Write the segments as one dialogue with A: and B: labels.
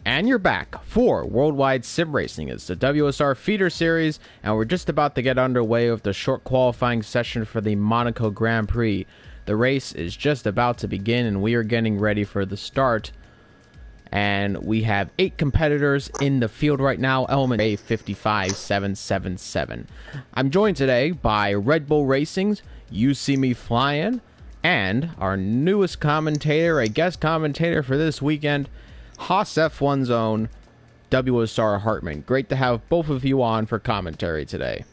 A: And you're back for Worldwide Sim Racing. It's the WSR feeder series, and we're just about to get underway with the short qualifying session for the Monaco Grand Prix. The race is just about to begin, and we are getting ready for the start. And we have 8 competitors in the field right now, element A55777. I'm joined today by Red Bull Racing's You See Me Flying, and our newest commentator, a guest commentator for this weekend, Haas F1's own WSR Hartman. Great to have both of you on for commentary today.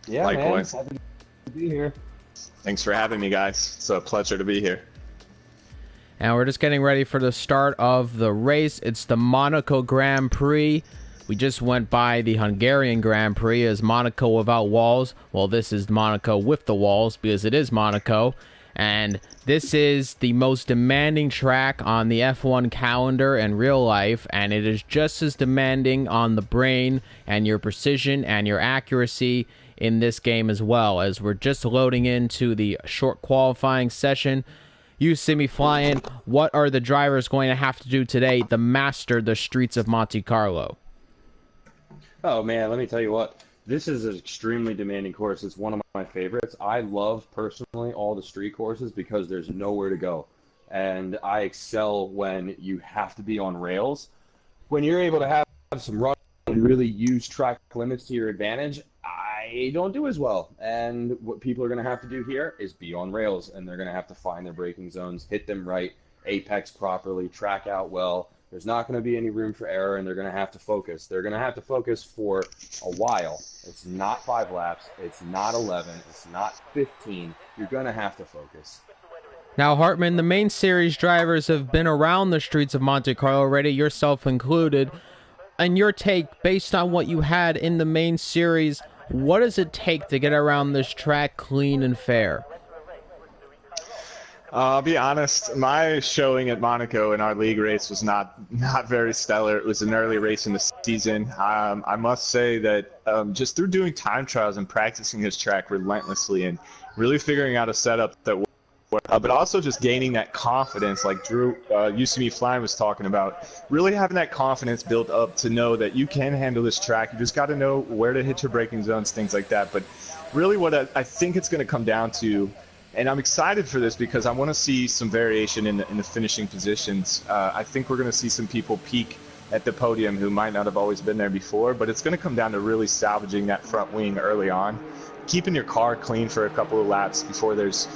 B: Yeah, likewise. Man, happy to be here.
C: Thanks for having me, guys. It's a pleasure to be here.
A: And we're just getting ready for the start of the race. It's the Monaco Grand Prix. We just went by the Hungarian Grand Prix as Monaco without walls. Well, this is Monaco with the walls because it is Monaco. And this is the most demanding track on the F1 calendar in real life, and it is just as demanding on the brain and your precision and your accuracy in this game as well, as we're just loading into the short qualifying session. You See Me Flying, what are the drivers going to have to do today to master the streets of Monte Carlo?
B: Oh, man, let me tell you what. This is an extremely demanding course. It's one of my favorites. I love, personally, all the street courses because there's nowhere to go. And I excel when you have to be on rails. When you're able to have some run and really use track limits to your advantage, I don't do as well. And what people are going to have to do here is be on rails, and they're going to have to find their braking zones, hit them right, apex properly, track out well. There's not going to be any room for error, and they're going to have to focus. They're going to have to focus for a while. It's not 5 laps. It's not 11. It's not 15. You're going to have to focus.
A: Now, Hartman, the main series drivers have been around the streets of Monte Carlo already, yourself included. And your take, based on what you had in the main series, what does it take to get around this track clean and fair?
C: I'll be honest, my showing at Monaco in our league race was not very stellar. It was an early race in the season. I must say that just through doing time trials and practicing this track relentlessly and really figuring out a setup that worked, but also just gaining that confidence, like Drew, You See Me Flying was talking about, really having that confidence built up to know that you can handle this track. You just got to know where to hit your braking zones, things like that. But really what I think it's going to come down to, and I'm excited for this because I want to see some variation in the finishing positions. I think we're going to see some people peak at the podium who might not have always been there before, but it's going to come down to really salvaging that front wing early on, keeping your car clean for a couple of laps before there's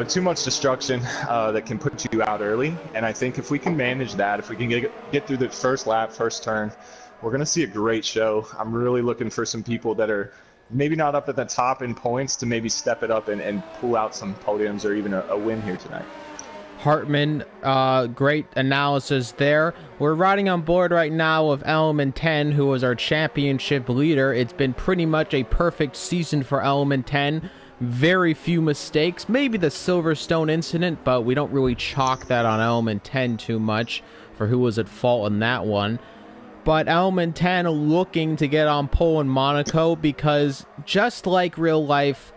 C: too much destruction that can put you out early. And I think if we can manage that, if we can get through the first lap, first turn, we're going to see a great show. I'm really looking for some people that are maybe not up at the top in points to maybe step it up and pull out some podiums or even a win here tonight.
A: Hartman, great analysis there. We're riding on board right now with Element 10, who was our championship leader. It's been pretty much a perfect season for Element 10. Very few mistakes, maybe the Silverstone incident, but we don't really chalk that on Element 10 too much for who was at fault in that one. But Element 10 looking to get on pole in Monaco because just like real life,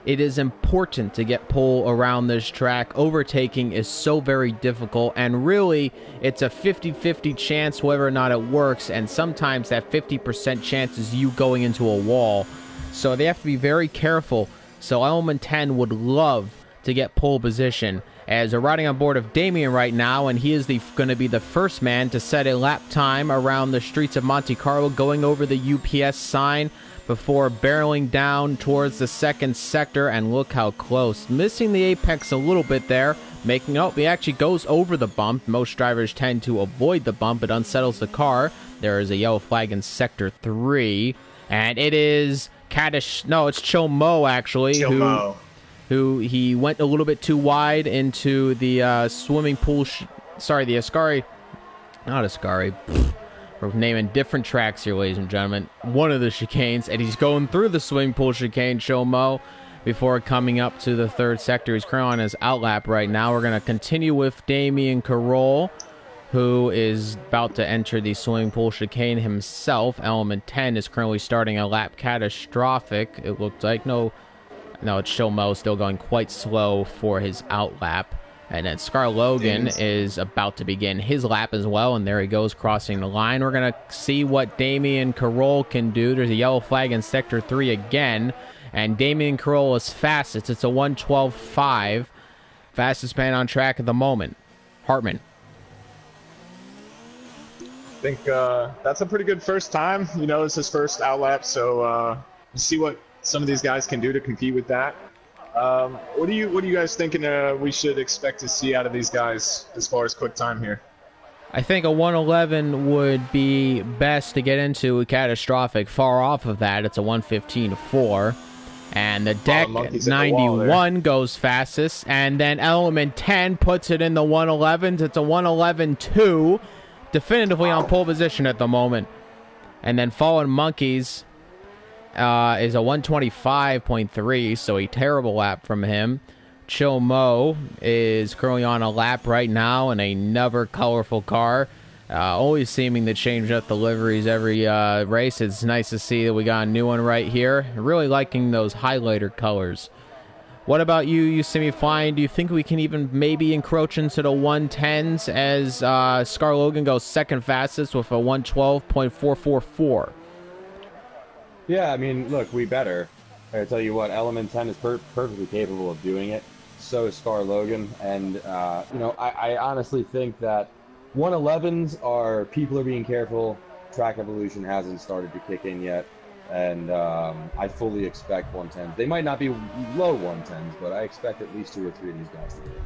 A: it is important to get pole around this track. Overtaking is so very difficult, and really, it's a 50-50 chance whether or not it works, and sometimes that 50% chance is you going into a wall. So they have to be very careful. So Element 10 would love to get pole position, as they're riding on board of Damien right now, and he is going to be the first man to set a lap time around the streets of Monte Carlo, going over the UPS sign before barreling down towards the second sector, and look how close. Missing the apex a little bit there, he actually goes over the bump. Most drivers tend to avoid the bump. It unsettles the car. There is a yellow flag in Sector 3, and it is it's Chomo, actually, who he went a little bit too wide into the swimming pool, the Ascari, not Ascari, we're naming different tracks here, ladies and gentlemen, one of the chicanes, and he's going through the swimming pool chicane, Chomo, before coming up to the third sector. He's currently on his outlap right now. We're going to continue with Damien Carroll, who is about to enter the swimming pool chicane himself. Element 10 is currently starting a lap catastrophic, it looked like. No, it's Chomo still going quite slow for his outlap. And then Scar Logan is about to begin his lap as well, and there he goes crossing the line. We're going to see what Damian Carroll can do. There's a yellow flag in Sector 3 again, and Damian Carroll is fastest. It's a 1:12.5, fastest man on track at the moment. Hartman.
C: I think that's a pretty good first time. You know, it's his first outlap, so see what some of these guys can do to compete with that. What are you guys thinking we should expect to see out of these guys as far as quick time here?
A: I think a 1:11 would be best to get into a catastrophic. Far off of that, it's a 1:15.4. And the deck 91 goes fastest. And then Element 10 puts it in the 1:11s. It's a 1:11.2. Definitively on pole position at the moment. And then Fallen Monkeys is a 1:25.3, so a terrible lap from him. Chill Mo is currently on a lap right now in another colorful car. Always seeming to change up the liveries every race. It's nice to see that we got a new one right here. Really liking those highlighter colors. What about you semi-flying? Do you think we can even maybe encroach into the 110s as Scar Logan goes second fastest with a 1:12.444?
B: Yeah, I mean, look, we better. I tell you what, Element 10 is perfectly capable of doing it. So is Scar Logan, and I honestly think that 1:11s people are being careful. Track evolution hasn't started to kick in yet, and I fully expect 110s. They might not be low 110s, but I expect at least 2 or 3 of these guys to do it.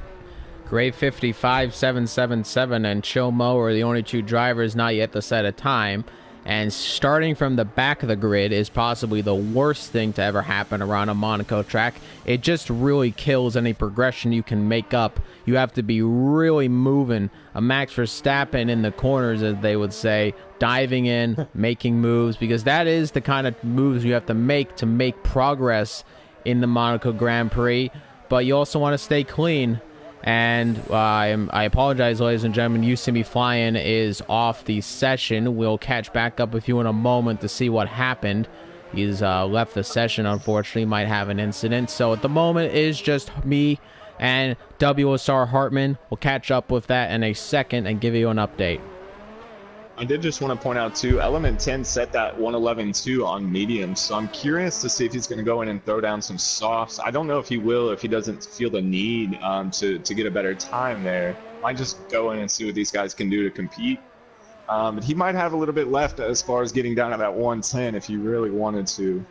A: Gray 55.777 and Chill Mo are the only 2 drivers not yet to set a time. And starting from the back of the grid is possibly the worst thing to ever happen around a Monaco track. It just really kills any progression you can make up. You have to be really moving. A Max Verstappen in the corners, as they would say, diving in, making moves, because that is the kind of moves you have to make progress in the Monaco Grand Prix. But you also want to stay clean. And I apologize, ladies and gentlemen. You See Me Flying is off the session. We'll catch back up with you in a moment to see what happened. He's left the session, unfortunately. Might have an incident. So at the moment, it is just me and WSR Hartman. We'll catch up with that in a second and give you an update.
C: I did just want to point out, too, Element 10 set that 1:11.2 on medium, so I'm curious to see if he's going to go in and throw down some softs. I don't know if he will, if he doesn't feel the need to get a better time there. Might just go in and see what these guys can do to compete. But he might have a little bit left as far as getting down to that 110 if he really wanted to.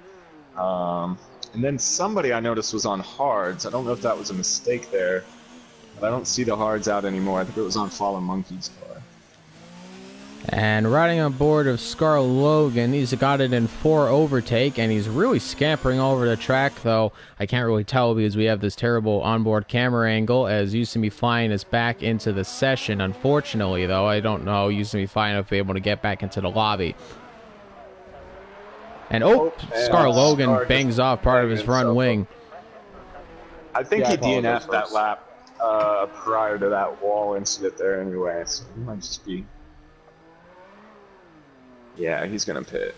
C: And then somebody I noticed was on hards. I don't know if that was a mistake there, but I don't see the hards out anymore. I think it was on Fallen Monkeys' car.
A: And riding on board of Scar Logan, he's got it in 4 overtake, and he's really scampering all over the track, though I can't really tell because we have this terrible onboard camera angle as You See Me Flying is back into the session. Unfortunately, though, I don't know You See Me Flying if we're able to get back into the lobby. And Scar Logan bangs off part of his front wing.
C: I think he DNF'd that lap prior to that wall incident there anyway, so he might just be... Yeah, he's going to pit.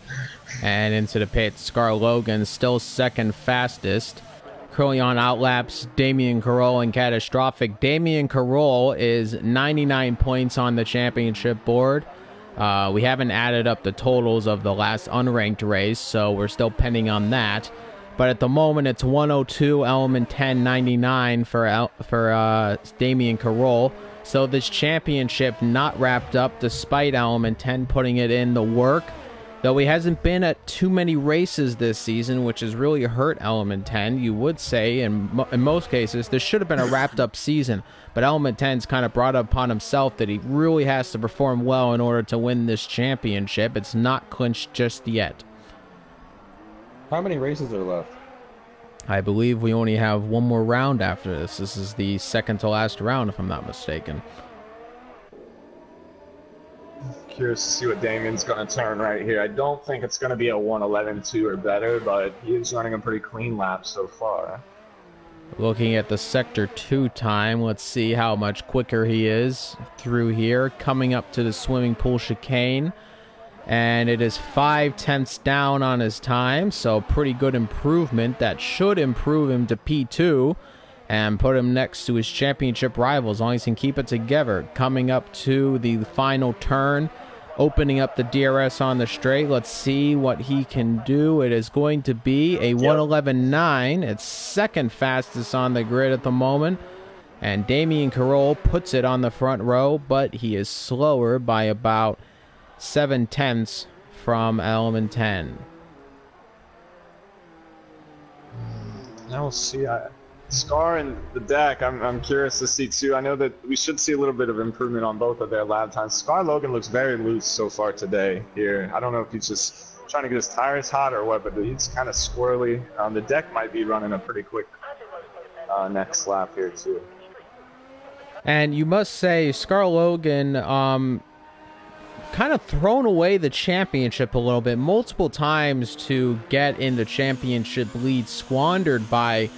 A: And into the pit, Scar Logan still second fastest. Currently on outlaps, Damian Carroll and Catastrophic. Damian Carroll is 99 points on the championship board. We haven't added up the totals of the last unranked race, so we're still pending on that. But at the moment, it's 102, Element 10, 99 for Damian Carroll. So this championship not wrapped up despite Element 10 putting it in the work. Though he hasn't been at too many races this season, which has really hurt Element 10. You would say, in most cases, this should have been a wrapped-up season. But Element 10's kind of brought upon himself that he really has to perform well in order to win this championship. It's not clinched just yet.
B: How many races are left?
A: I believe we only have one more round after this. This is the second to last round, if I'm not mistaken.
C: Curious to see what Damian's going to turn right here. I don't think it's going to be a 1:11.2 or better, but he is running a pretty clean lap so far.
A: Looking at the Sector 2 time, let's see how much quicker he is through here. Coming up to the swimming pool chicane. And it is 5/10 down on his time, so pretty good improvement. That should improve him to P2. and put him next to his championship rival as long as he can keep it together. Coming up to the final turn, opening up the DRS on the straight. Let's see what he can do. It is going to be a 1:11.9. It's second fastest on the grid at the moment. And Damian Carroll puts it on the front row, but he is slower by about 7/10 from Element 10.
C: Now we'll see. Scar and the deck, I'm curious to see too. I know that we should see a little bit of improvement on both of their lap times. Scar Logan looks very loose so far today here. I don't know if he's just trying to get his tires hot or what, but he's kind of squirrely. The deck might be running a pretty quick next lap here too.
A: And you must say, Scar Logan kind of thrown away the championship a little bit. Multiple times to get in the championship lead, squandered by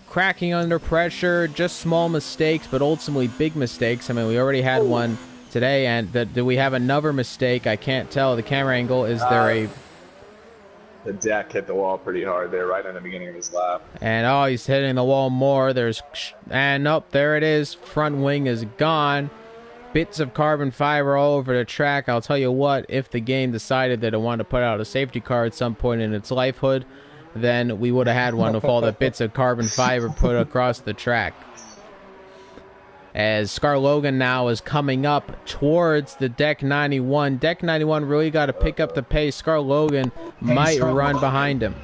A: cracking under pressure, just small mistakes, but ultimately big mistakes. I mean, we already had one today, and do we have another mistake? I can't tell. The camera angle, is there a...
C: The deck hit the wall pretty hard there right in the beginning of his lap.
A: And, oh, he's hitting the wall more. And, nope, there it is. Front wing is gone. Bits of carbon fiber all over the track. I'll tell you what, if the game decided that it wanted to put out a safety car at some point in its lifehood, then we would have had one with all the bits of carbon fiber put across the track. As Scar Logan now is coming up towards the Deck 91. Deck 91 really got to pick up the pace. Scar Logan might run behind him.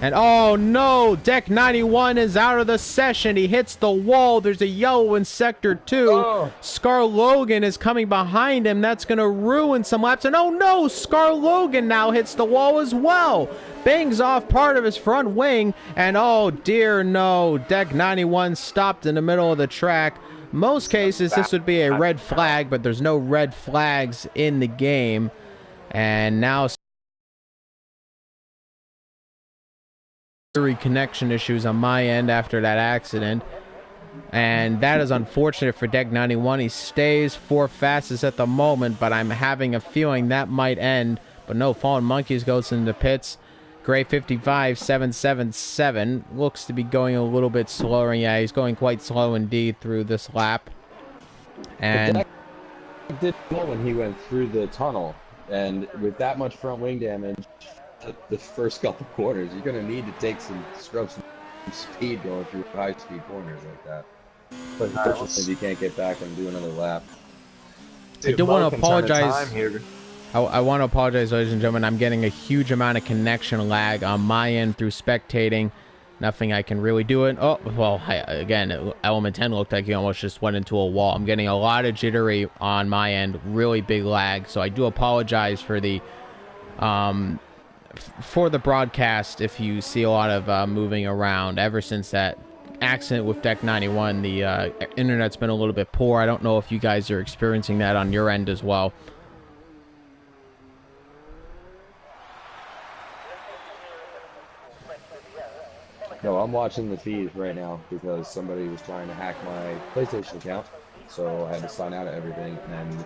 A: And oh no, Deck 91 is out of the session. He hits the wall. There's a yellow in Sector 2. Oh. Scar Logan is coming behind him. That's going to ruin some laps. And oh no, Scar Logan now hits the wall as well. Bangs off part of his front wing. And oh dear no, Deck 91 stopped in the middle of the track. Most cases this would be a red flag, but there's no red flags in the game. And now connection issues on my end after that accident, and that is unfortunate for Deck 91. He stays fourth fastest at the moment, but I'm having a feeling that might end. But no, Fallen Monkeys goes into pits. Gray 55.777 looks to be going a little bit slower. Yeah, he's going quite slow indeed through this lap. And
B: Deck did well when he went through the tunnel, and with that much front wing damage the first couple corners, you're going to need to take some strokes and speed going through high-speed corners like that. But unfortunately, you can't get back and do another lap.
A: I do want to apologize. I want to apologize, ladies and gentlemen. I'm getting a huge amount of connection lag on my end through spectating. Nothing I can really do it. Oh, well, again, Element 10 looked like he almost just went into a wall. I'm getting a lot of jittery on my end, really big lag. So I do apologize for the broadcast if you see a lot of moving around. Ever since that accident with Deck 91, the internet's been a little bit poor. I don't know if you guys are experiencing that on your end as well.
B: No, I'm watching the feed right now because somebody was trying to hack my PlayStation account, so I had to sign out of everything and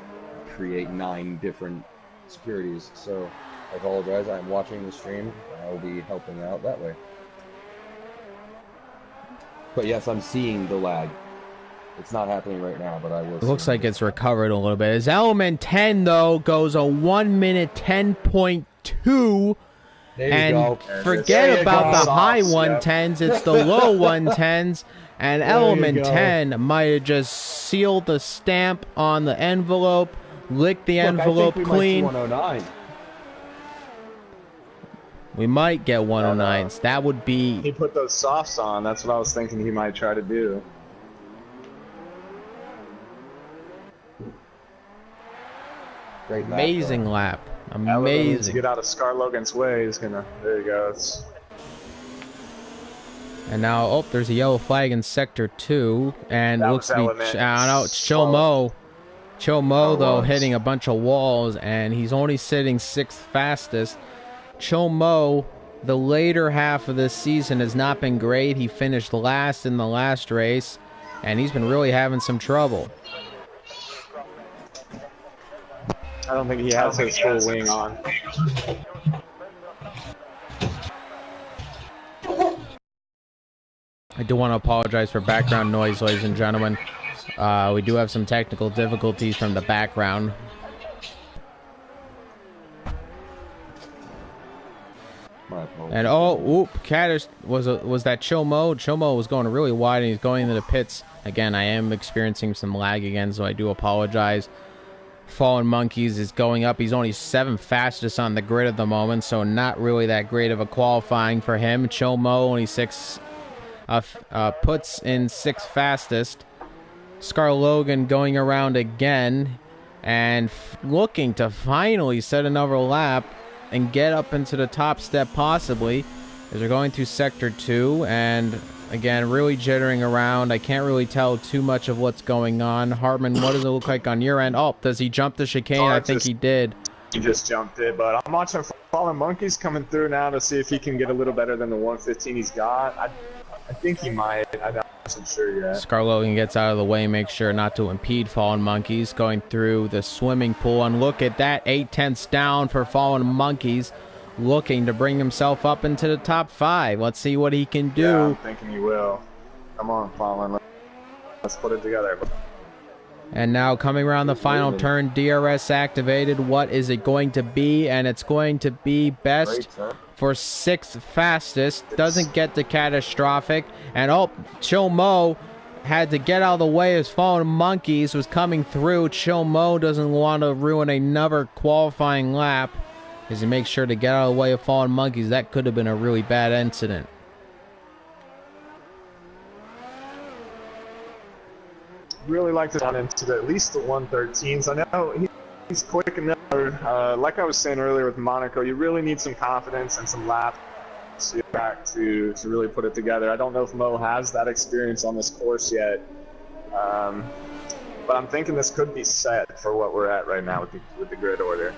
B: create 9 different securities. So I apologize. I'm watching the stream. I'll be helping out that way. But yes, I'm seeing the lag. It's not happening right now, but I will. It
A: looks like it's recovered a little bit. As Element 10, though, goes a 1:10.2. And forget about the high 110s. It's the low 110s. And Element 10 might have just sealed the stamp on the envelope, licked the envelope clean.
B: Might 109.
A: We might get 109s. That would be...
C: He put those softs on. That's what I was thinking he might try to do.
B: Great
A: amazing lap. Amazing.
C: To get out of Scar Logan's way, he's gonna. There he goes.
A: And now, oh, there's a yellow flag in Sector 2, and it looks to be. No, it's Chill Mo. Chill Mo, though, hitting a bunch of walls, and he's only sitting 6th fastest. Chill Mo, the later half of this season has not been great. He finished last in the last race, and he's been really having some trouble.
C: I don't think he has his full wing on.
A: I do want to apologize for background noise, ladies and gentlemen. We do have some technical difficulties from the background. And Caddish was that Chomo. Chomo was going really wide and he's going into the pits. Again, I am experiencing some lag again, so I do apologize. Fallen Monkeys is going up. He's only 7th fastest on the grid at the moment, so not really that great of a qualifying for him. Chomo only 6 puts in 6th fastest. Scar Logan going around again and looking to finally set another lap and get up into the top step possibly, as they're going through sector 2, and again really jittering around. I can't really tell too much of what's going on. Hartman, what does it look like on your end? Oh, does he jump the chicane? I think he did.
C: He just jumped it, but I'm watching Fallen Monkeys coming through now to see if he can get a little better than the 115 he's got. I think he might. I'm not sure yet.
A: Scar Logan gets out of the way, make sure not to impede Fallen Monkeys going through the swimming pool. And look at that, 8/10 down for Fallen Monkeys, looking to bring himself up into the top 5. Let's see what he can do.
C: Yeah, I'm thinking he will. Come on, Fallen. Let's put it together.
A: And now coming around the final turn, DRS activated. What is it going to be? And it's going to be best for 6th fastest. Doesn't get the catastrophic. And Chomo had to get out of the way as Fallen Monkeys was coming through. Chomo doesn't want to ruin another qualifying lap as he makes sure to get out of the way of Fallen Monkeys. That could have been a really bad incident.
C: Really like to run into at least the 113s. I know he's quick enough. Like I was saying earlier with Monaco, you really need some confidence and some laps to really put it together. I don't know if Mo has that experience on this course yet, but I'm thinking this could be set for what we're at right now with the grid order.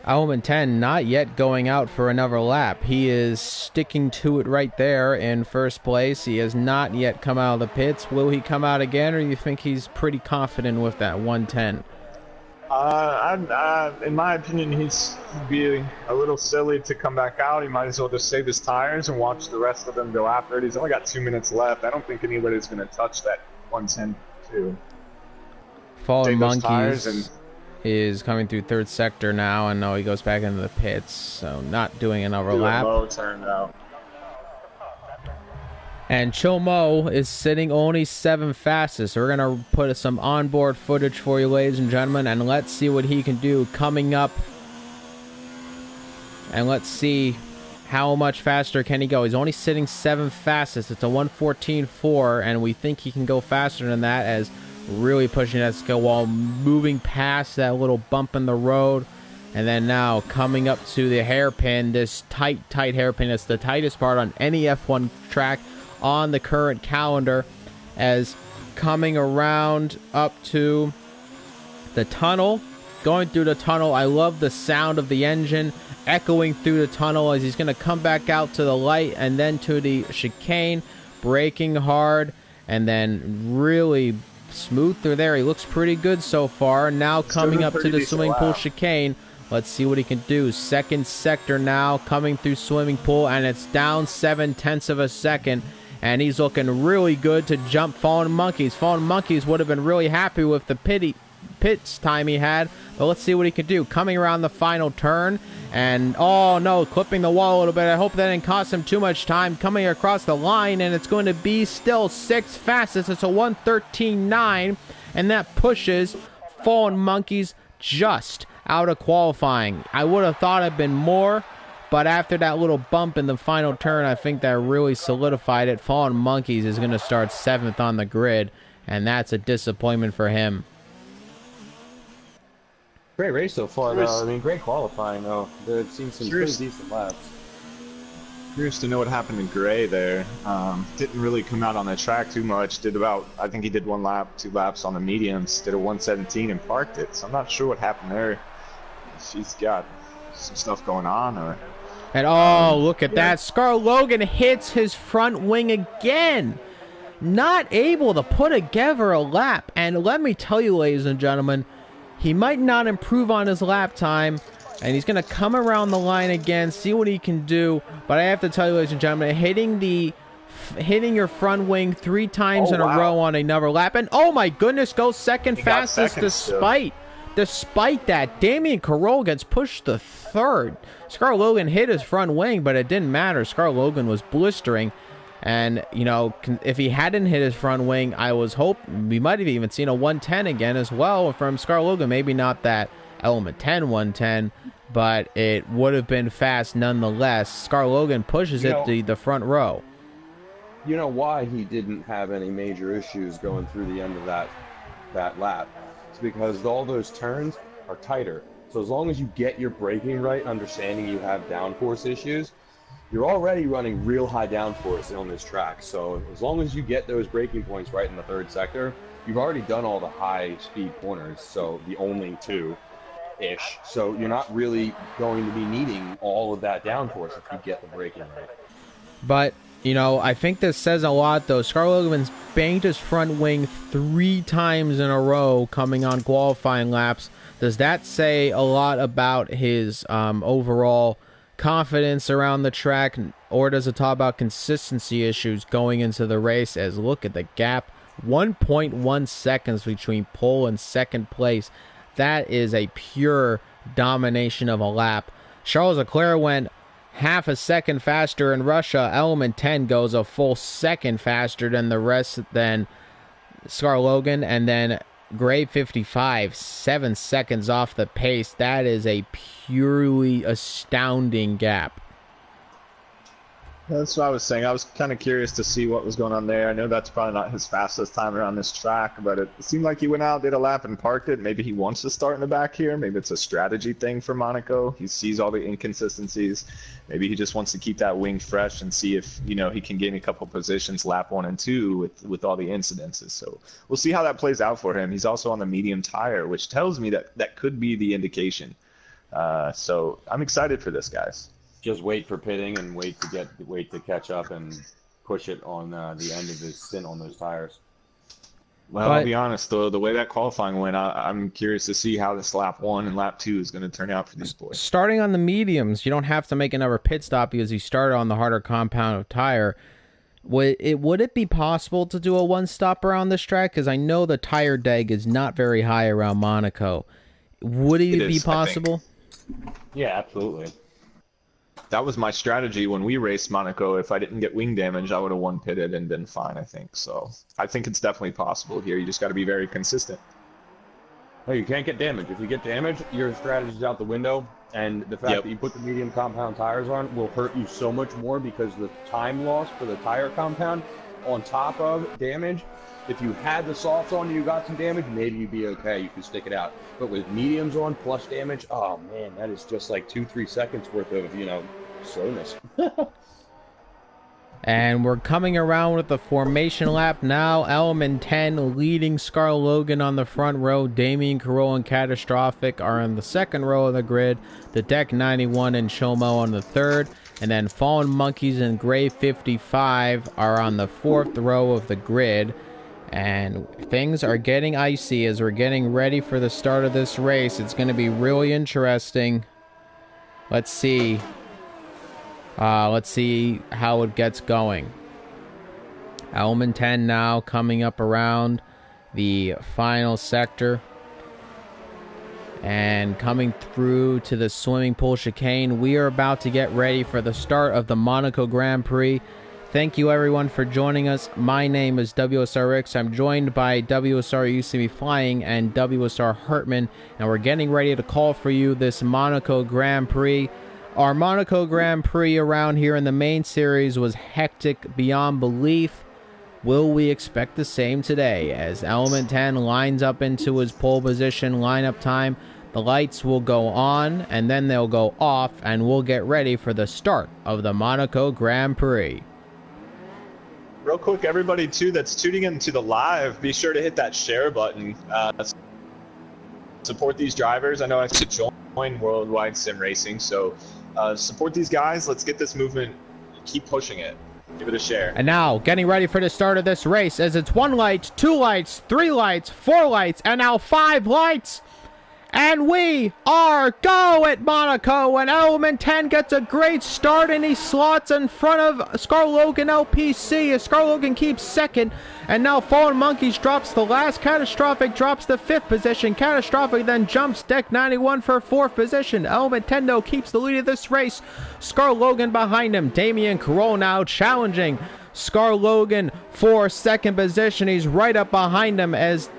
A: Element 10 not yet going out for another lap. He is sticking to it right there in first place. He has not yet come out of the pits. Will he come out again, or do you think he's pretty confident with that 110?
C: In my opinion, he'd be a little silly to come back out. He might as well just save his tires and watch the rest of them go after it. He's only got 2 minutes left. I don't think anybody's going to touch that 110 too.
A: Fallen Monkeys is coming through 3rd sector now, and he goes back into the pits, so not doing another lap.
C: Mo turned out.
A: And Chomo is sitting only 7th fastest. So we're going to put some onboard footage for you, ladies and gentlemen, and let's see what he can do coming up. And let's see how much faster can he go. He's only sitting 7th fastest. It's a 1:14.4, and we think he can go faster than that, as really pushing that skill while moving past that little bump in the road. And then now coming up to the hairpin, this tight hairpin. It's the tightest part on any F1 track on the current calendar, as coming around up to the tunnel, going through the tunnel. I love the sound of the engine echoing through the tunnel as he's going to come back out to the light and then to the chicane, braking hard, and then really smooth through there. He looks pretty good so far. Now coming up to the swimming pool chicane. Let's see what he can do. 2nd sector now, coming through swimming pool, and it's down 7/10 of a second. And he's looking really good to jump Fallen Monkeys. Fallen Monkeys would have been really happy with the pits time he had. But let's see what he can do. Coming around the final turn. And, oh no, clipping the wall a little bit. I hope that didn't cost him too much time. Coming across the line, and it's going to be still 6th fastest. It's a 1:13.9. And that pushes Fallen Monkeys just out of qualifying. I would have thought it'd been more, but after that little bump in the final turn, I think that really solidified it. Fallen Monkeys is going to start 7th on the grid, and that's a disappointment for him.
B: Great race so far, though. I mean, great qualifying, though. They've seen some pretty decent laps.
C: Curious to know what happened to Gray there. Didn't really come out on the track too much. I think he did 1 lap, 2 laps on the mediums. Did a 117 and parked it. So I'm not sure what happened there. She's got some stuff going on, or.
A: And look at that. Scar Logan hits his front wing again. Not able to put together a lap. And let me tell you, ladies and gentlemen, he might not improve on his lap time. And he's going to come around the line again, see what he can do. But I have to tell you, ladies and gentlemen, hitting the hitting your front wing 3 times in a
C: wow.
A: row on another lap. And oh my goodness, goes second
C: He got
A: fastest
C: second still.
A: despite that. Damian Carroll gets pushed to third. Scar Logan hit his front wing, but it didn't matter. Scar Logan was blistering. And, you know, if he hadn't hit his front wing, I was hoping we might have even seen a 110 again as well from Scar Logan. Maybe not that Element 10 110, but it would have been fast nonetheless. Scar Logan pushes the front row.
B: You know why he didn't have any major issues going through the end of that lap? It's because all those turns are tighter. So as long as you get your braking right, understanding you have downforce issues, you're already running real high downforce on this track. So as long as you get those braking points right in the third sector, you've already done all the high speed corners, so the only 2-ish. So you're not really going to be needing all of that downforce if you get the braking right.
A: But, you know, I think this says a lot, though. Scar Logan's banged his front wing 3 times in a row coming on qualifying laps. Does that say a lot about his overall confidence around the track, or does it talk about consistency issues going into the race? As look at the gap, 1.1 seconds between pole and second place. That is a pure domination of a lap. Charles Leclerc went half a second faster in Russia. Element 10 goes a full second faster than the rest, than Scar Logan, and then Gray 55, 7 seconds off the pace. That is a purely astounding gap.
C: That's what I was saying. I was kind of curious to see what was going on there. I know that's probably not his fastest time around this track, but it seemed like he went out, did a lap, and parked it. Maybe he wants to start in the back here. Maybe it's a strategy thing for Monaco. He sees all the inconsistencies. Maybe he just wants to keep that wing fresh and see if, you know, he can gain a couple positions lap 1 and 2 with all the incidences. So we'll see how that plays out for him. He's also on the medium tire, which tells me that could be the indication. So I'm excited for this, guys.
B: Just wait for pitting and wait to catch up and push it on the end of his stint on those tires.
C: Well, I'll be honest, though, the way that qualifying went, I'm curious to see how this lap 1 and lap 2 is going to turn out for these boys.
A: Starting on the mediums, you don't have to make another pit stop because you started on the harder compound of tire. Would it be possible to do a one-stopper on this track? Because I know the tire deg is not very high around Monaco. Would it be possible?
B: Yeah, absolutely.
C: That was my strategy when we raced Monaco. If I didn't get wing damage, I would have one pitted and been fine, I think. So I think it's definitely possible here. You just got to be very consistent.
B: No, you can't get damage. If you get damage, your strategy's out the window. And the fact that you put the medium compound tires on will hurt you so much more because the time loss for the tire compound on top of damage. If you had the softs on and you got some damage, maybe you'd be okay. You could stick it out. But with mediums on plus damage, oh man, that is just like 2-3 seconds worth of, slowness.
A: And we're coming around with the formation lap now. Element 10 leading Scar Logan on the front row. Damian Carroll and Catastrophic are on the second row of the grid. The Deck 91 and Chomo on the third. And then Fallen Monkeys and Gray 55 are on the fourth row of the grid. And things are getting icy as we're getting ready for the start of this race. It's going to be really interesting. Let's see. Let's see how it gets going. Element 10 now coming up around the final sector. And coming through to the swimming pool chicane. We are about to get ready for the start of the Monaco Grand Prix. Thank you, everyone, for joining us. My name is WSR Ricks. I'm joined by WSR UCB Flying and WSR Hartman, and we're getting ready to call for you this Monaco Grand Prix. Our Monaco Grand Prix around here in the main series was hectic beyond belief. Will we expect the same today? As Element 10 lines up into his pole position lineup time, the lights will go on, and then they'll go off, and we'll get ready for the start of the Monaco Grand Prix.
C: Real quick, everybody, too, that's tuning into the live, be sure to hit that share button. Support these drivers. I know I have to join Worldwide Sim Racing, so support these guys. Let's get this movement. Keep pushing it. Give it a share.
A: And now, getting ready for the start of this race, as it's 1 light, 2 lights, 3 lights, 4 lights, and now 5 lights. And we are go at Monaco, and Element 10 gets a great start, and he slots in front of Scar Logan LPC as Scar Logan keeps second, and now Fallen Monkeys drops the last. Catastrophic drops the 5th position. Catastrophic then jumps Deck 91 for 4th position. Element 10 though keeps the lead of this race. Scar Logan behind him. Damian Carroll now challenging Scar Logan for 2nd position. He's right up behind him as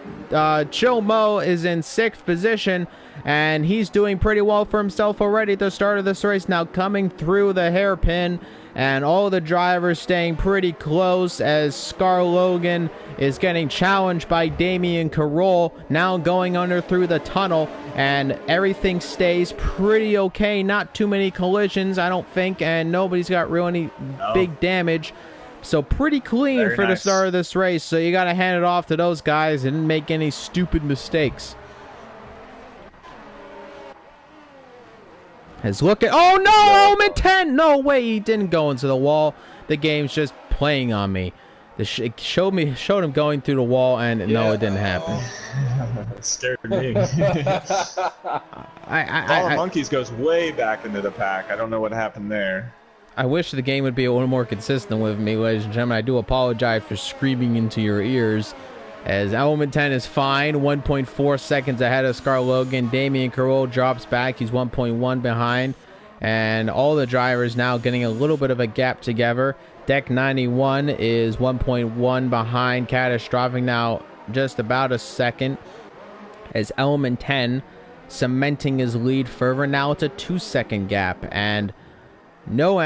A: Chill Mo is in 6th position, and he's doing pretty well for himself already at the start of this race. Now coming through the hairpin, and all the drivers staying pretty close as Scar Logan is getting challenged by Damian Carroll, now going under through the tunnel, and everything stays pretty okay. Not too many collisions, I don't think, and nobody's got really big damage. So pretty clean
C: Very
A: for
C: nice.
A: the start of this race. So you got to hand it off to those guys. They didn't make any stupid mistakes. Let's look at... Oh, no! Element 10! No way he didn't go into the wall. The game's just playing on me. It showed him going through the wall, and no, it didn't happen.
C: It scared me.
A: I
C: Monkeys goes way back into the pack. I don't know what happened there.
A: I wish the game would be a little more consistent with me, ladies and gentlemen. I do apologize for screaming into your ears. As Element 10 is fine, 1.4 seconds ahead of Scar Logan. Damian Carroll drops back. He's 1.1 behind. And all the drivers now getting a little bit of a gap together. Deck 91 is 1.1 behind. Catastrophic now just about a second. As Element 10 cementing his lead further. Now it's a 2-second gap. And no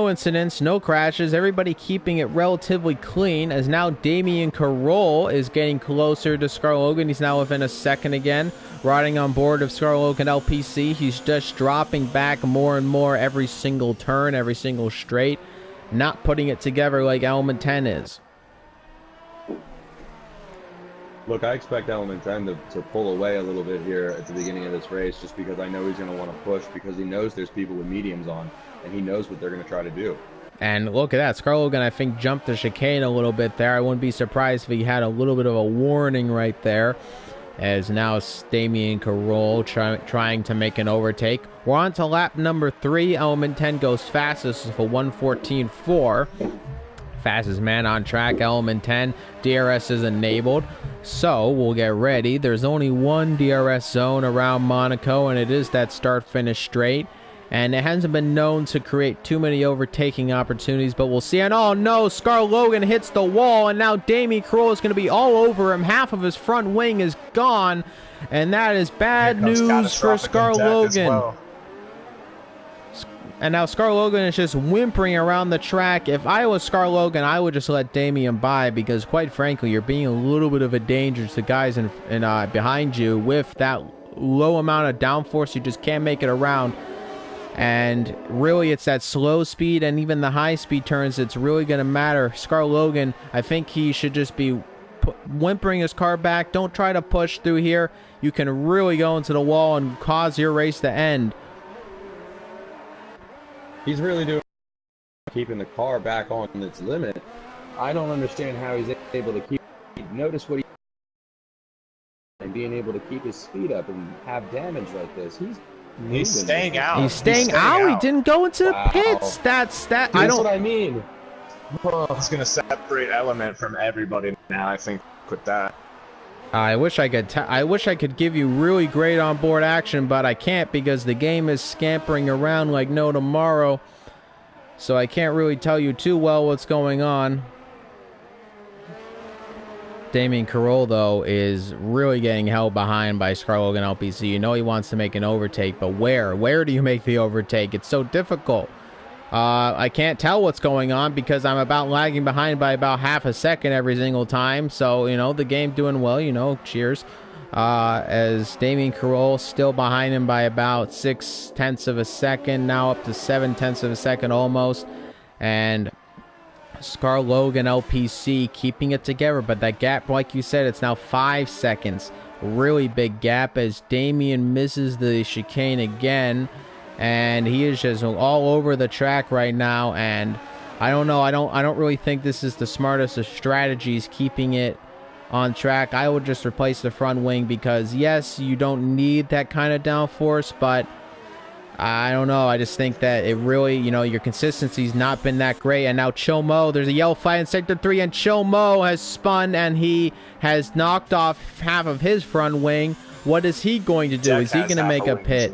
A: incidents, no crashes, everybody keeping it relatively clean, as now Damian Carroll is getting closer to Scar Logan. He's now within a second again, riding on board of Scar Logan LPC. He's just dropping back more and more every single turn, every single straight, not putting it together like Element 10 is.
B: Look, I expect Element 10 to pull away a little bit here at the beginning of this race, just because I know he's going to want to push, because he knows there's people with mediums on, and he knows what they're going to try to do.
A: And look at that. Scar Logan, I think, jumped the chicane a little bit there. I wouldn't be surprised if he had a little bit of a warning right there. As now it's Damian Carroll trying to make an overtake. We're on to lap number 3. Element 10 goes fastest for 1:14.4. Fastest man on track, Element 10. DRS is enabled. So we'll get ready. There's only one DRS zone around Monaco, and it is that start-finish straight. And it hasn't been known to create too many overtaking opportunities, but we'll see. And oh no, Scar Logan hits the wall, and now Damian Carroll is going to be all over him. Half of his front wing is gone, and that is bad news for Scar Logan. Well. And now Scar Logan is just whimpering around the track. If I was Scar Logan, I would just let Damian by, because quite frankly, you're being a little bit of a danger to the guys behind you with that low amount of downforce. You just can't make it around. And really, it's that slow speed and even the high speed turns that's really going to matter. Scar Logan, I think he should just be whimpering his car back. Don't try to push through here. You can really go into the wall and cause your race to end.
B: He's really doing keeping the car back on its limit. I don't understand how he's able to keep. Notice what he and being able to keep his speed up and have damage like this. He's
C: staying out.
A: He's staying out. He didn't go into the pits.
B: That's what I mean.
C: It's going to separate Element from everybody now, I think, with that.
A: I wish I could give you really great onboard action, but I can't, because the game is scampering around like no tomorrow. So I can't really tell you too well what's going on. Damian Carroll, though, is really getting held behind by Scar Logan LPC. You know he wants to make an overtake, but where? Where do you make the overtake? It's so difficult. I can't tell what's going on because I'm about lagging behind by about half a second every single time. So, you know, the game doing well, you know, cheers. As Damian Carroll still behind him by about 0.6 of a second, now up to 0.7 of a second almost. And Scar Logan LPC keeping it together, but that gap, like you said, it's now 5 seconds. Really big gap as Damian misses the chicane again, and he is just all over the track right now. And I don't know, I don't really think this is the smartest of strategies, keeping it on track, I would just replace the front wing because, yes, you don't need that kind of downforce, but I don't know. I just think that it really, your consistency's not been that great. And now Chomo, there's a yellow flag in Sector 3, and Chomo has spun, and he has knocked off half of his front wing. What is he going to do? Is he going to make a pit?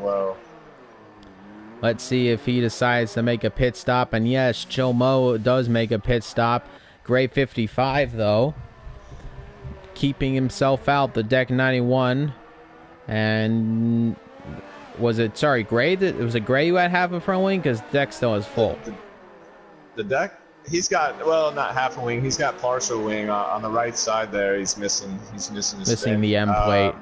A: Let's see if he decides to make a pit stop. And yes, Chomo does make a pit stop. Gray 55, though, keeping himself out, the deck 91. And was it, Gray? Was it Gray who had half a front wing? Because deck still is full.
C: The deck, he's got, well, not half a wing. He's got partial wing on the right side there. He's missing his
A: missing the M plate.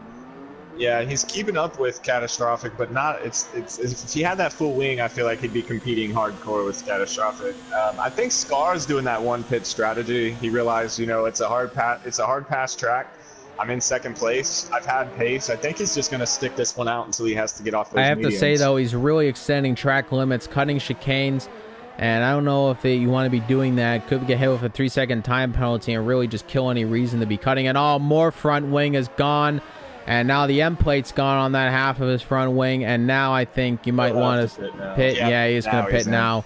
C: Yeah, he's keeping up with Catastrophic, but not. It's if he had that full wing, I feel like he'd be competing hardcore with Catastrophic. I think Scar's doing that one pit strategy. He realized, it's a hard pass track. I'm in second place. I've had pace. I think he's just going to stick this one out until he has to get off those
A: I have
C: mediums.
A: to say, though, he's really extending track limits, cutting chicanes, and I don't know if you want to be doing that. Could get hit with a 3-second time penalty and really just kill any reason to be cutting it. All more front wing is gone, and now the M plate's gone on that half of his front wing, and now I think you might want to pit. Yeah, he's going to pit now.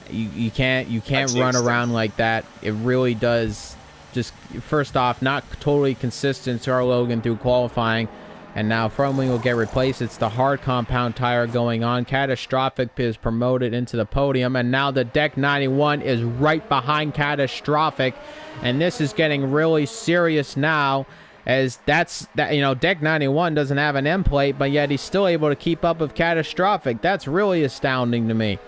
A: You can't run around like that. It really does. Just first off, not totally consistent Scar Logan through qualifying, and now front wing will get replaced. It's the hard compound tire going on. Catastrophic is promoted into the podium, and now the deck 91 is right behind Catastrophic, and this is getting really serious now, as deck 91 doesn't have an M plate, but yet he's still able to keep up with Catastrophic. That's really astounding to me.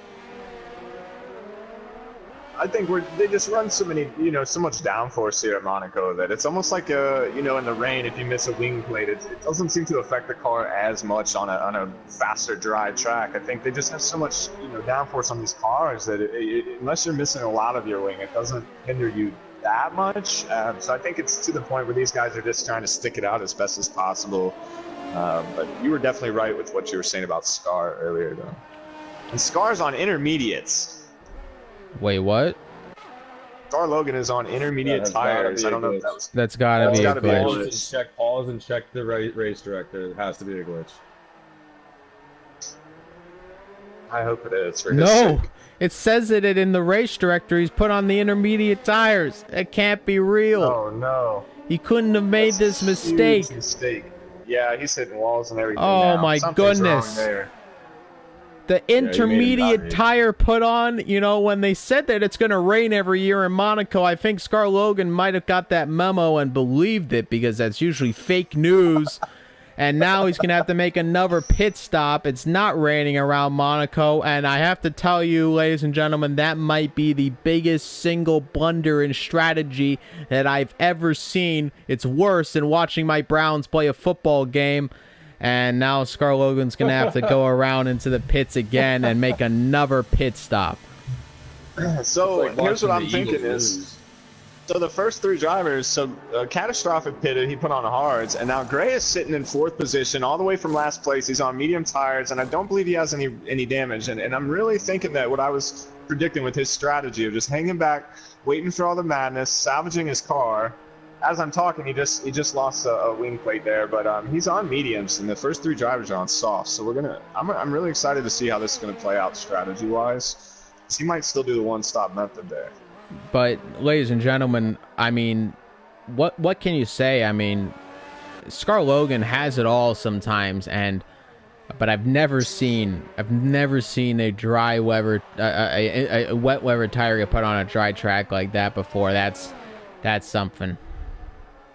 C: I think they just run so much downforce here at Monaco that it's almost like in the rain, if you miss a wing plate, it doesn't seem to affect the car as much on a faster dry track. I think they just have so much downforce on these cars that unless you're missing a lot of your wing, it doesn't hinder you that much. So I think it's to the point where these guys are just trying to stick it out as best as possible. But you were definitely right with what you were saying about Scar earlier, though. And Scar's on intermediates.
A: Wait, what?
C: Scar Logan is on intermediate tires. I don't know if that was...
A: That's gotta be a glitch.
B: Pause and check the race director. It has to be a glitch.
C: I hope it is. For
A: no!
C: His sake.
A: It says it in the race director. He's put on the intermediate tires. It can't be real.
C: Oh, no.
A: He couldn't have made this mistake.
C: Huge mistake. Yeah, he's hitting walls and everything
A: Oh,
C: now.
A: my
C: Something's
A: goodness.
C: wrong there.
A: The intermediate tire put on, when they said that it's going to rain every year in Monaco, I think Scar Logan might have got that memo and believed it, because that's usually fake news. And now he's going to have to make another pit stop. It's not raining around Monaco, and I have to tell you, ladies and gentlemen, that might be the biggest single blunder in strategy that I've ever seen. It's worse than watching my Browns play a football game. And now Scar Logan's going to have to go around into the pits again and make another pit stop.
C: So here's what I'm thinking is, so the first three drivers, Catastrophic pitted, he put on hards, and now Gray is sitting in fourth position all the way from last place. He's on medium tires, and I don't believe he has any damage. And I'm really thinking that what I was predicting with his strategy of just hanging back, waiting for all the madness, salvaging his car. As I'm talking, he just lost a wing plate there, but he's on mediums, and the first three drivers are on softs. So I'm really excited to see how this is gonna play out strategy wise. He might still do the one-stop method there.
A: But ladies and gentlemen, I mean, what can you say? I mean, Scar Logan has it all sometimes, but I've never seen a dry weather a wet weather tire get put on a dry track like that before. That's something.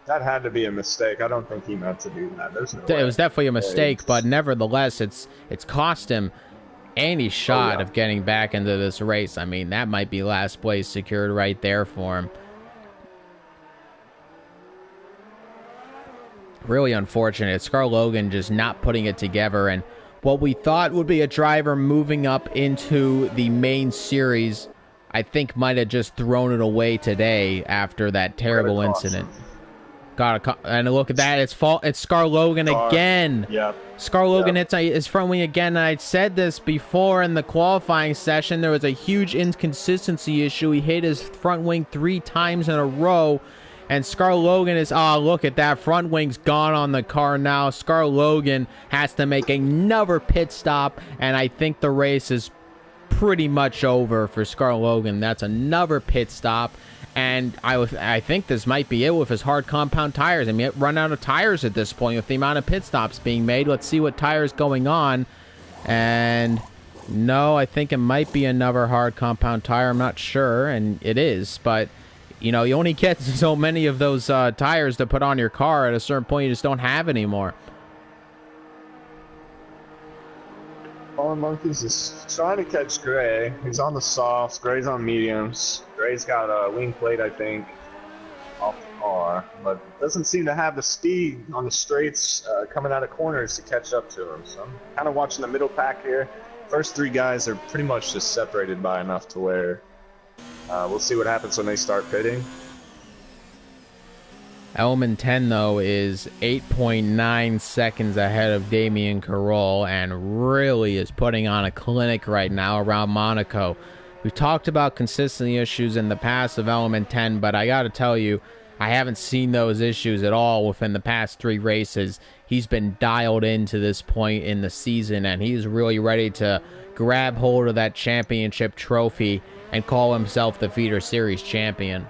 C: That had to be a mistake. I don't think he meant to do that. There's no
A: way. It was definitely a mistake, but nevertheless, it's cost him any shot of getting back into this race. I mean, that might be last place secured right there for him. Really unfortunate. Scar Logan just not putting it together, and what we thought would be a driver moving up into the main series, I think might have just thrown it away today after that terrible incident. And look at that. It's Scar Logan again.
C: Yep.
A: Scar Logan hits his front wing again. And I said this before in the qualifying session. There was a huge inconsistency issue. He hit his front wing 3 times in a row. And Scar Logan is, look at that. Front wing's gone on the car now. Scar Logan has to make another pit stop, and I think the race is pretty much over for Scar Logan. That's another pit stop, and I think this might be it with his hard compound tires. I mean, run out of tires at this point with the amount of pit stops being made. Let's see what tires going on, and no, I think it might be another hard compound tire. I'm not sure, and it is, but you know, you only get so many of those tires to put on your car. At a certain point, you just don't have anymore.
C: Fallen Monkeys is trying to catch Gray. He's on the softs. Gray's on mediums. Gray's got a wing plate, I think, off the car, but doesn't seem to have the speed on the straights coming out of corners to catch up to him. So I'm kind of watching the middle pack here. First three guys are pretty much just separated by enough to where we'll see what happens when they start pitting.
A: Element 10, though, is 8.9 seconds ahead of Damien Carroll and really is putting on a clinic right now around Monaco. We've talked about consistency issues in the past of Element 10, but I got to tell you, I haven't seen those issues at all within the past 3 races. He's been dialed in to this point in the season, and he's really ready to grab hold of that championship trophy and call himself the Feeder Series champion.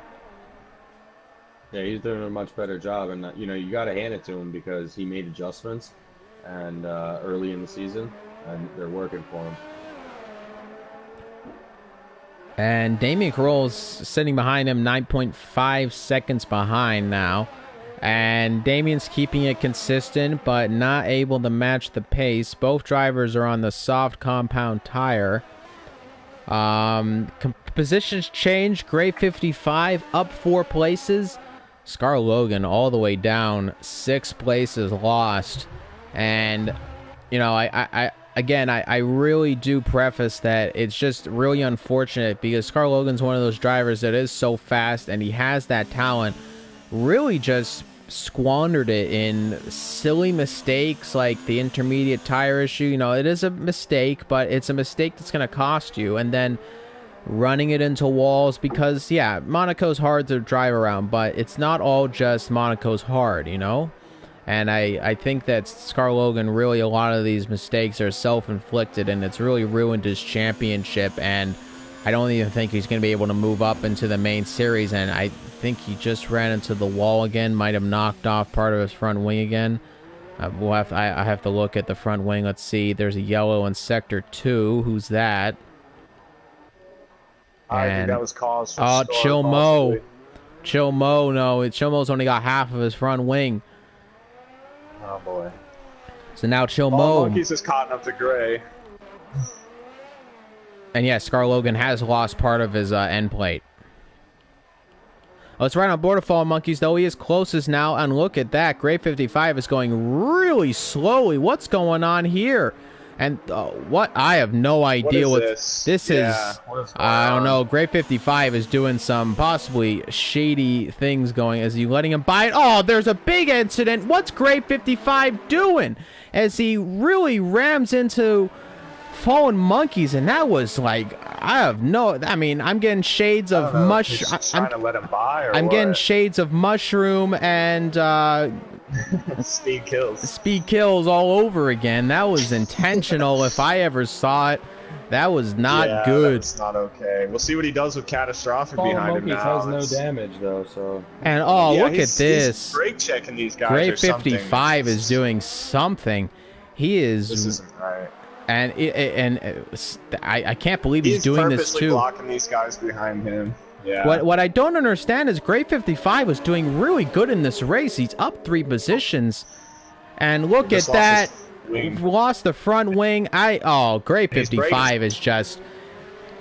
B: Yeah, he's doing a much better job, and you know, you got to hand it to him because he made adjustments and early in the season, and they're working for him.
A: And Damien Carroll's sitting behind him, 9.5 seconds behind now. And Damien's keeping it consistent, but not able to match the pace. Both drivers are on the soft compound tire. Positions change. Gray 55 up 4 places. Scar Logan all the way down 6 places lost. And, you know, I really do preface that it's just really unfortunate because Scar Logan's one of those drivers that is so fast and he has that talent. Really just squandered it in silly mistakes like the intermediate tire issue. You know, it is a mistake, but it's a mistake that's going to cost you. And then running it into walls because, yeah, Monaco's hard to drive around, but it's not all just Monaco's hard, you know? And I think that Scar Logan, really a lot of these mistakes are self-inflicted, and it's really ruined his championship, and I don't even think he's going to be able to move up into the main series, and I think he just ran into the wall again, might have knocked off part of his front wing again. I have to look at the front wing. Let's see. There's a yellow in Sector 2. Who's that?
C: I think that was caused from
A: Chill Mo. Chill Mo, no. Chill Mo's only got half of his front wing.
C: Oh, boy.
A: So now Chill Mo.
C: Monkeys is caught up to Gray.
A: And yeah, Scar Logan has lost part of his end plate. Let's ride on board of Fallen Monkeys, though. He is closest now, and look at that. Gray 55 is going really slowly. What's going on here? And what? I have no idea what this is. I don't know. Gray 55 is doing some possibly shady things going. Is he letting him buy it? Oh, there's a big incident. What's Gray 55 doing? As he really rams into Fallen Monkeys, and that was like, I mean, I'm getting shades of I'm getting shades of mushroom and
C: speed
A: kills all over again. That was intentional. If I ever saw it, that was not good.
C: It's not okay. We'll see what he does with catastrophic
B: Fallen
C: behind him now.
B: Has no damage though, so.
A: And look at this.
C: He's brake checking these guys.
A: Gray 55 is doing something. He is.
C: This isn't right.
A: And I can't believe he's doing this too.
C: He's blocking these guys behind him. Yeah.
A: What I don't understand is Gray 55 was doing really good in this race. He's up 3 positions, and look at that. Lost the front wing. Gray 55 is just.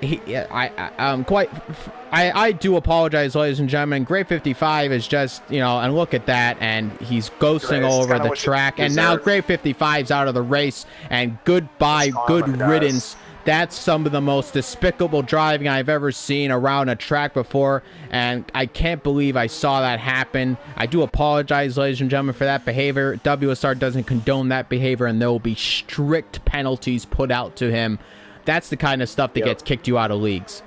A: I do apologize, ladies and gentlemen. Gray 55 is just, you know, and look at that, and he's ghosting all over the track, and now Gray 55's out of the race, and goodbye, good riddance. That's some of the most despicable driving I've ever seen around a track before, and I can't believe I saw that happen. I do apologize, ladies and gentlemen, for that behavior. WSR doesn't condone that behavior, and there will be strict penalties put out to him. That's the kind of stuff that gets kicked you out of leagues.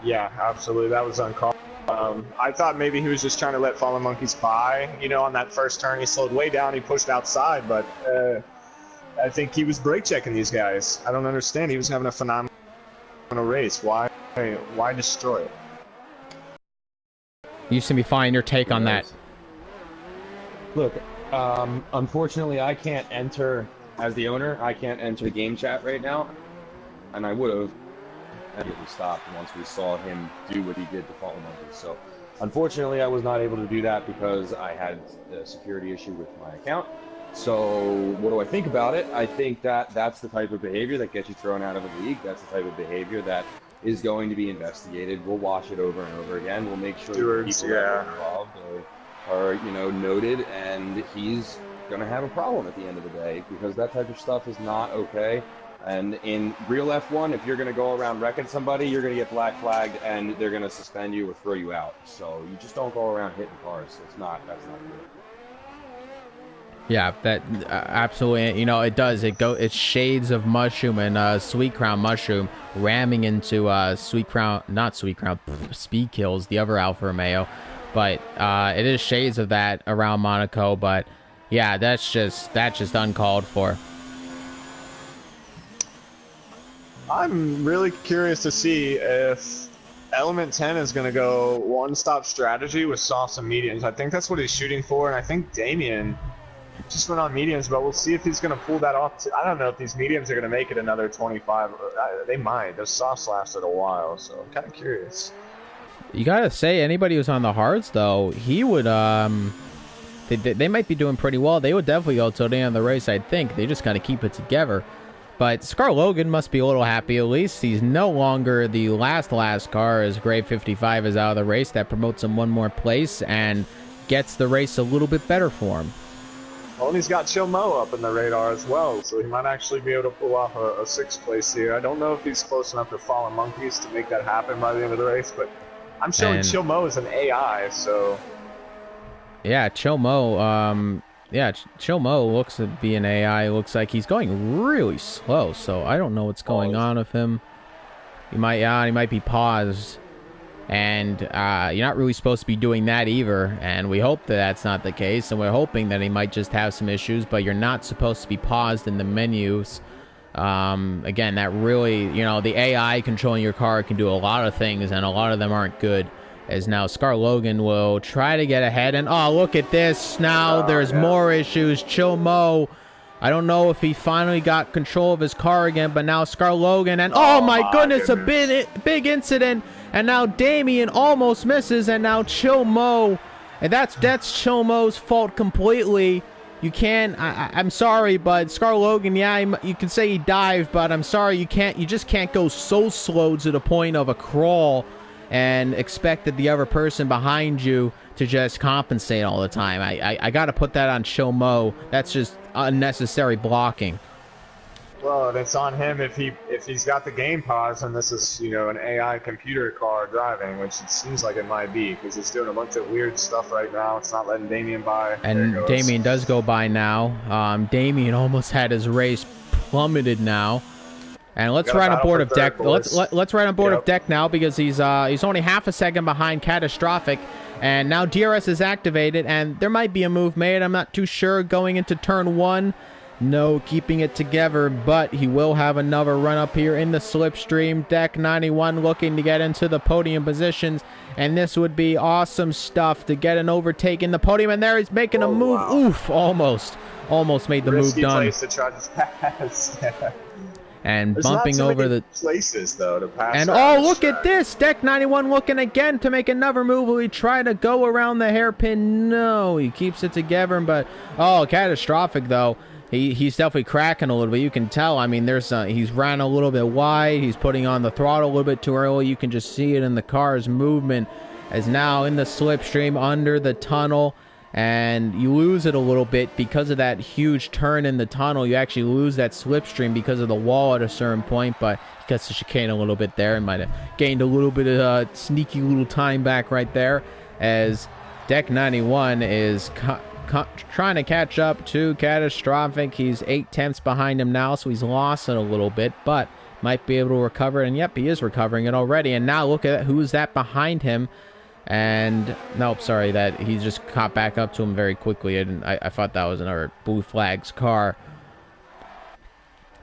C: Yeah, absolutely. That was uncalled. I thought maybe he was just trying to let Fallen Monkeys by. You know, on that first turn, he slowed way down. He pushed outside, but I think he was brake checking these guys. I don't understand. He was having a phenomenal race. Why destroy it?
A: You seem to be fine. Your take on that?
B: Look, unfortunately, I can't enter as the owner. I can't enter game chat right now, and I would have. And we stopped once we saw him do what he did to Fallen Monkeys. So, unfortunately, I was not able to do that because I had a security issue with my account. So, what do I think about it? I think that that's the type of behavior that gets you thrown out of a league. That's the type of behavior that is going to be investigated. We'll watch it over and over again. We'll make sure that people that are involved are noted, and he's going to have a problem at the end of the day because that type of stuff is not okay. And in real F1, if you're going to go around wrecking somebody, you're going to get black flagged, and they're going to suspend you or throw you out. So you just don't go around hitting cars. That's not good.
A: Yeah, that absolutely. You know, it does. It's shades of Mushroom and Sweet Crown Mushroom ramming into Speed Kills, the other Alfa Romeo. But it is shades of that around Monaco. But yeah, that's just uncalled for.
C: I'm really curious to see if Element 10 is going to go one-stop strategy with softs and mediums. I think that's what he's shooting for, and I think Damien just went on mediums, but we'll see if he's going to pull that off. I don't know if these mediums are going to make it another 25. They might. Those softs lasted a while, so I'm kind of curious.
A: You got to say, anybody who's on the hards, though, he would, they might be doing pretty well. They would definitely go till the end of the race, I think. They just got to keep it together. But Scar Logan must be a little happy. At least he's no longer the last car, as Grade 55 is out of the race. That promotes him one more place and gets the race a little bit better for him.
C: Well, and he's got Chill Mo up in the radar as well, so he might actually be able to pull off a sixth place here. I don't know if he's close enough to Fallen Monkeys to make that happen by the end of the race, but I'm showing Chill Mo as an AI, so...
A: Yeah, Chill Mo, Chill Mo looks to be an AI. Looks like he's going really slow, so I don't know what's going on with him. He might be paused, and you're not really supposed to be doing that either, and we hope that that's not the case, and we're hoping that he might just have some issues, but you're not supposed to be paused in the menus. Again, that really, the AI controlling your car can do a lot of things, and a lot of them aren't good. As now Scar Logan will try to get ahead, and oh, look at this. Now there's more issues. Chill Mo, I don't know if he finally got control of his car again, but now Scar Logan, and oh my goodness, a big incident, and now Damien almost misses, and now Chill Mo, and that's Chill Mo's fault completely. You can't, I'm sorry, but Scar Logan, you can say he dived, but I'm sorry, you just can't go so slow to the point of a crawl and expect that the other person behind you to just compensate all the time. I got to put that on Chill Mo. That's just unnecessary blocking.
C: Well, it's on him if he's got the game pause and this is, an AI computer car driving, which it seems like it might be, because it's doing a bunch of weird stuff right now. It's not letting Damien by.
A: And Damien does go by now. Damien almost had his race plummeted now. And let's ride on board of deck. Let's ride on board of deck now, because he's only half a second behind Catastrophic, and now DRS is activated, and there might be a move made. I'm not too sure going into turn one. No, keeping it together, but he will have another run up here in the slipstream. Deck 91 looking to get into the podium positions, and this would be awesome stuff to get an overtake in the podium. And there he's making a move. Wow. Oof! Almost made the move done.
C: Place to try to pass.
A: And there's bumping over the
C: places though to pass.
A: And oh, look at this! Deck 91 looking again to make another move. Will he try to go around the hairpin? No, he keeps it together. But oh, Catastrophic though. He's definitely cracking a little bit. You can tell. I mean, he's ran a little bit wide. He's putting on the throttle a little bit too early. You can just see it in the car's movement. As now in the slipstream under the tunnel. And you lose it a little bit because of that huge turn in the tunnel. You actually lose that slipstream because of the wall at a certain point, but he gets the chicane a little bit there and might have gained a little bit of sneaky little time back right there, as Deck 91 is trying to catch up to Catastrophic. He's 8 tenths behind him now, so he's lost it a little bit, but might be able to recover it. And yep, he is recovering it already. And now look at who's that behind him. And nope, sorry, that he just caught back up to him very quickly. I thought that was another Blue Flag's car.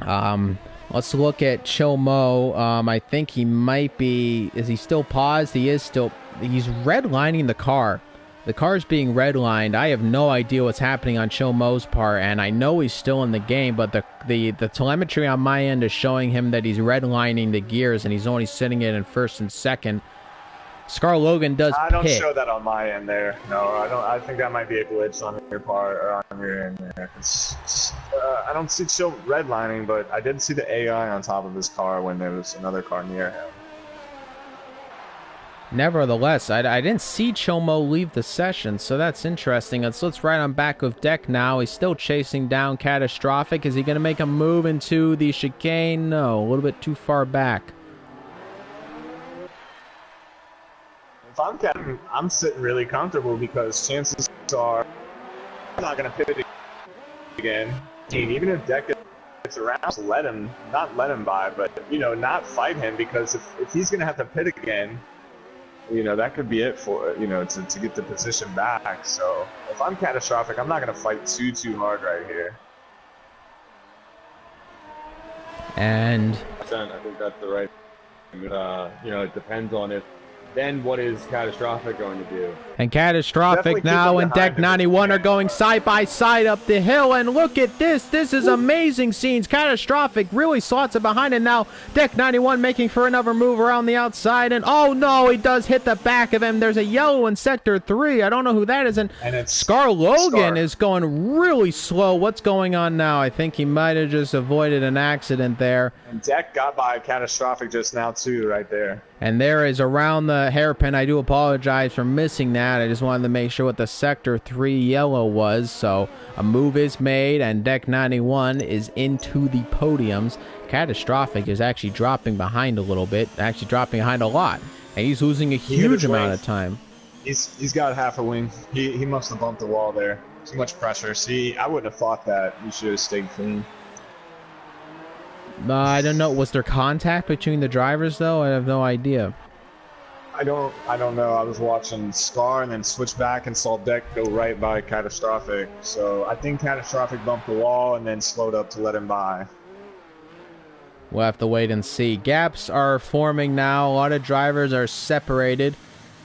A: Let's look at Chomo. I think he might be. Is he still paused? He is still. He's redlining the car. The car's being redlined. I have no idea what's happening on Chomo's part, and I know he's still in the game, but the telemetry on my end is showing him that he's redlining the gears, and he's only sitting it in first and second. Scar Logan does
C: I don't
A: pit.
C: show that on my end there. No, I don't. I think that might be a glitch on your part or on your end there. I don't see Chill redlining, but I did see the AI on top of his car when there was another car near him.
A: Nevertheless, I didn't see Chomo leave the session, so that's interesting. Let's right on back of deck now. He's still chasing down Catastrophic. Is he going to make a move into the chicane? No, a little bit too far back.
C: If I'm Captain, I'm sitting really comfortable because chances are I'm not going to pivot again. Even if deck gets around, not let him by, but, you know, not fight him, because if he's going to have to pit again, you know, that could be it for it, you know, to get the position back. So if I'm Catastrophic, I'm not going to fight too hard right here.
A: And
B: I think that's the right. You know, it depends on if. Then what is Catastrophic going to do?
A: And Catastrophic now and Deck 91 are going side by side up the hill. And look at this. This is amazing scenes. Catastrophic really slots it behind it now. Deck 91 making for another move around the outside. And oh no, he does hit the back of him. There's a yellow in Sector 3. I don't know who that is. And
C: it's
A: Scar Logan is going really slow. What's going on now? I think he might have just avoided an accident there.
C: And Deck got by Catastrophic just now too, right there.
A: And there is around the hairpin. I do apologize for missing that. I just wanted to make sure what the Sector 3 yellow was. So a move is made, and Deck 91 is into the podiums. Catastrophic is actually dropping behind a little bit, actually dropping behind a lot. And he's losing a huge amount of time.
C: He's got half a wing. He must have bumped the wall there. Too much pressure. See, I wouldn't have thought that. You should have stayed clean.
A: I don't know. Was there contact between the drivers, though? I have no idea.
C: I don't know. I was watching Scar and then switch back and saw Deck go right by Catastrophic. So I think Catastrophic bumped the wall and then slowed up to let him by.
A: We'll have to wait and see. Gaps are forming now. A lot of drivers are separated.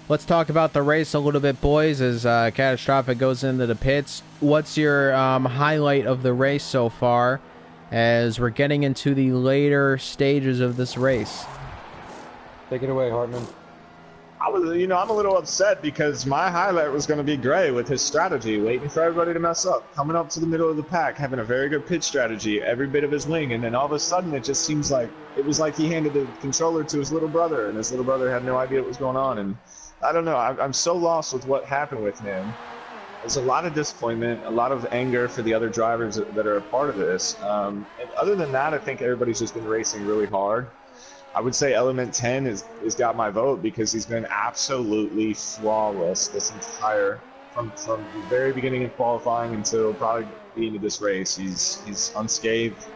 A: Let's talk about the race a little bit, boys, as Catastrophic goes into the pits. What's your highlight of the race so far, as we're getting into the later stages of this race?
B: Take it away, Hartman.
C: I'm a little upset because my highlight was going to be Gray with his strategy, waiting for everybody to mess up, coming up to the middle of the pack, having a very good pitch strategy, every bit of his wing, and then all of a sudden it just seems like it was like he handed the controller to his little brother, and his little brother had no idea what was going on. And I don't know. I'm so lost with what happened with him. There's a lot of disappointment, a lot of anger for the other drivers that are a part of this. And other than that, I think everybody's just been racing really hard. I would say Element 10 has got my vote because he's been absolutely flawless this entire, from the very beginning of qualifying until probably the end of this race. He's unscathed.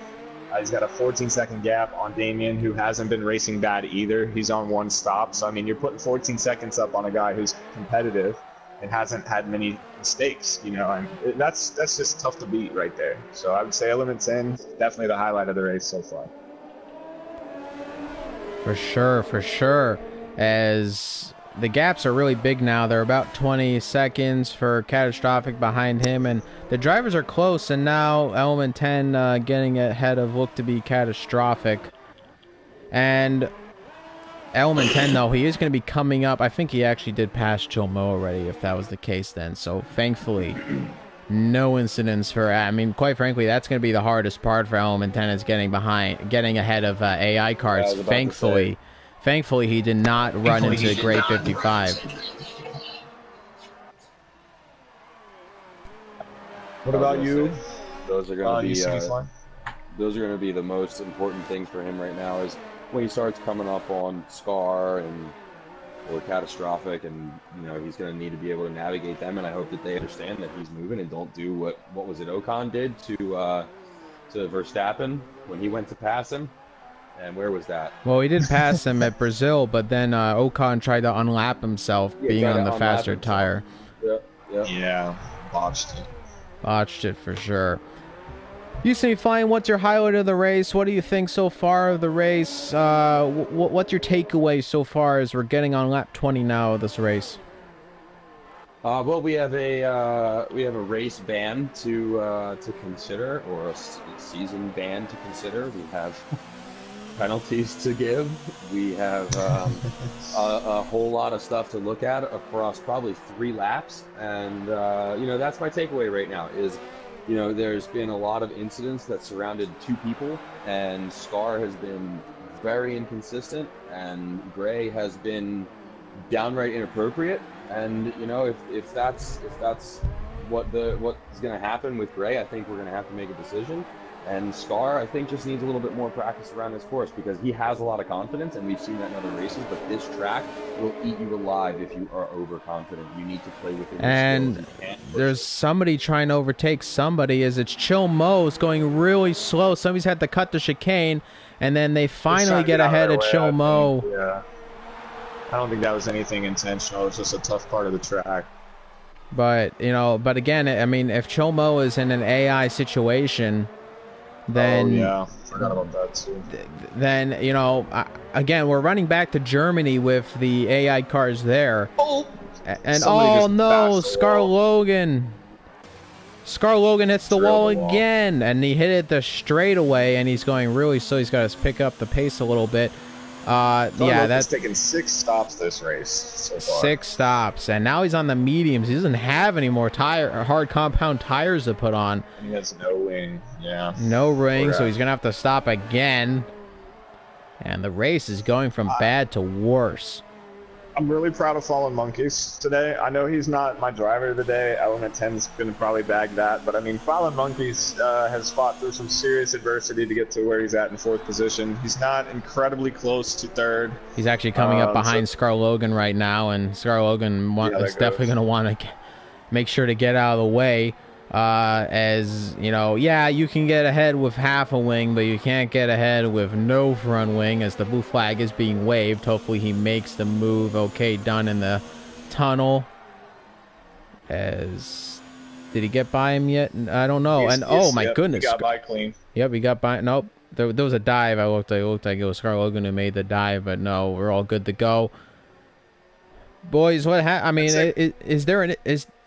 C: He's got a 14-second gap on Damien, who hasn't been racing bad either. He's on one stop. So, I mean, you're putting 14 seconds up on a guy who's competitive and hasn't had many mistakes, you know, and that's just tough to beat right there. So I would say Element 10, definitely the highlight of the race so far.
A: For sure. As the gaps are really big now. They're about 20 seconds for Catastrophic behind him, and the drivers are close, and now Element 10 getting ahead of look to be Catastrophic. And Element 10, though, he is going to be coming up. I think he actually did pass Chomo already, if that was the case then. So, thankfully, no incidents for... I mean, quite frankly, that's going to be the hardest part for Element 10 is getting ahead of AI cards. Thankfully, he did not run into grade 55.
C: What about you?
B: Those are going to be the most important things for him right now. Is when he starts coming up on Scar or Catastrophic, and you know he's going to need to be able to navigate them. And I hope that they understand that he's moving and don't do what was it Ocon did to Verstappen when he went to pass him. And where was that?
A: Well, he did pass him at Brazil, but then Ocon tried to unlap himself, being on the faster tire.
B: Yep.
C: Yeah, botched it.
A: Botched it for sure. You seem fine. What's your highlight of the race? What do you think so far of the race? What's your takeaway so far as we're getting on lap 20 now of this race?
B: Well, we have a race ban to consider, or a season ban to consider. We have penalties to give. We have a whole lot of stuff to look at across probably 3 laps, and that's my takeaway right now. Is there's been a lot of incidents that surrounded 2 people, and Scar has been very inconsistent, and Gray has been downright inappropriate. And if that's what's going to happen with Gray, I think we're going to have to make a decision. And Scar, I think, just needs a little bit more practice around this course, because he has a lot of confidence, and we've seen that in other races. But this track will eat you alive if you are overconfident. You need to play within your
A: and there's somebody trying to overtake somebody. As it's Chill Mo's going really slow. Somebody's had to cut the chicane, and then they finally get ahead of Chill Mo.
C: Yeah. I don't think that was anything intentional. It was just a tough part of the track.
A: But again, I mean, if Chill Mo is in an AI situation, then
C: forgot about that too.
A: Then again, we're running back to Germany with the AI cars there. And Scar Logan hits the wall again, and he hit it the straightaway, and he's going really slow. He's got to pick up the pace a little bit. That's
C: taken 6 stops this race so far.
A: 6 stops, and now he's on the mediums. He doesn't have any more hard compound tires to put on.
C: He has no wing. Yeah,
A: no ring, so he's gonna have to stop again. And the race is going from bad to worse.
C: I'm really proud of Fallen Monkeys today. I know he's not my driver of the day. Element 10's going to probably bag that. But, I mean, Fallen Monkeys has fought through some serious adversity to get to where he's at in 4th position. He's not incredibly close to 3rd.
A: He's actually coming up behind Scar Logan right now, and Scar Logan is definitely going to want to make sure to get out of the way. You can get ahead with half a wing, but you can't get ahead with no front wing, as the blue flag is being waved. Hopefully he makes the move. Okay, done in the tunnel. Did he get by him yet? I don't know. Goodness.
C: He got by clean.
A: Yep, he got by. Nope. There was a dive. It looked like it was Scar Logan who made the dive, but no, we're all good to go. Boys,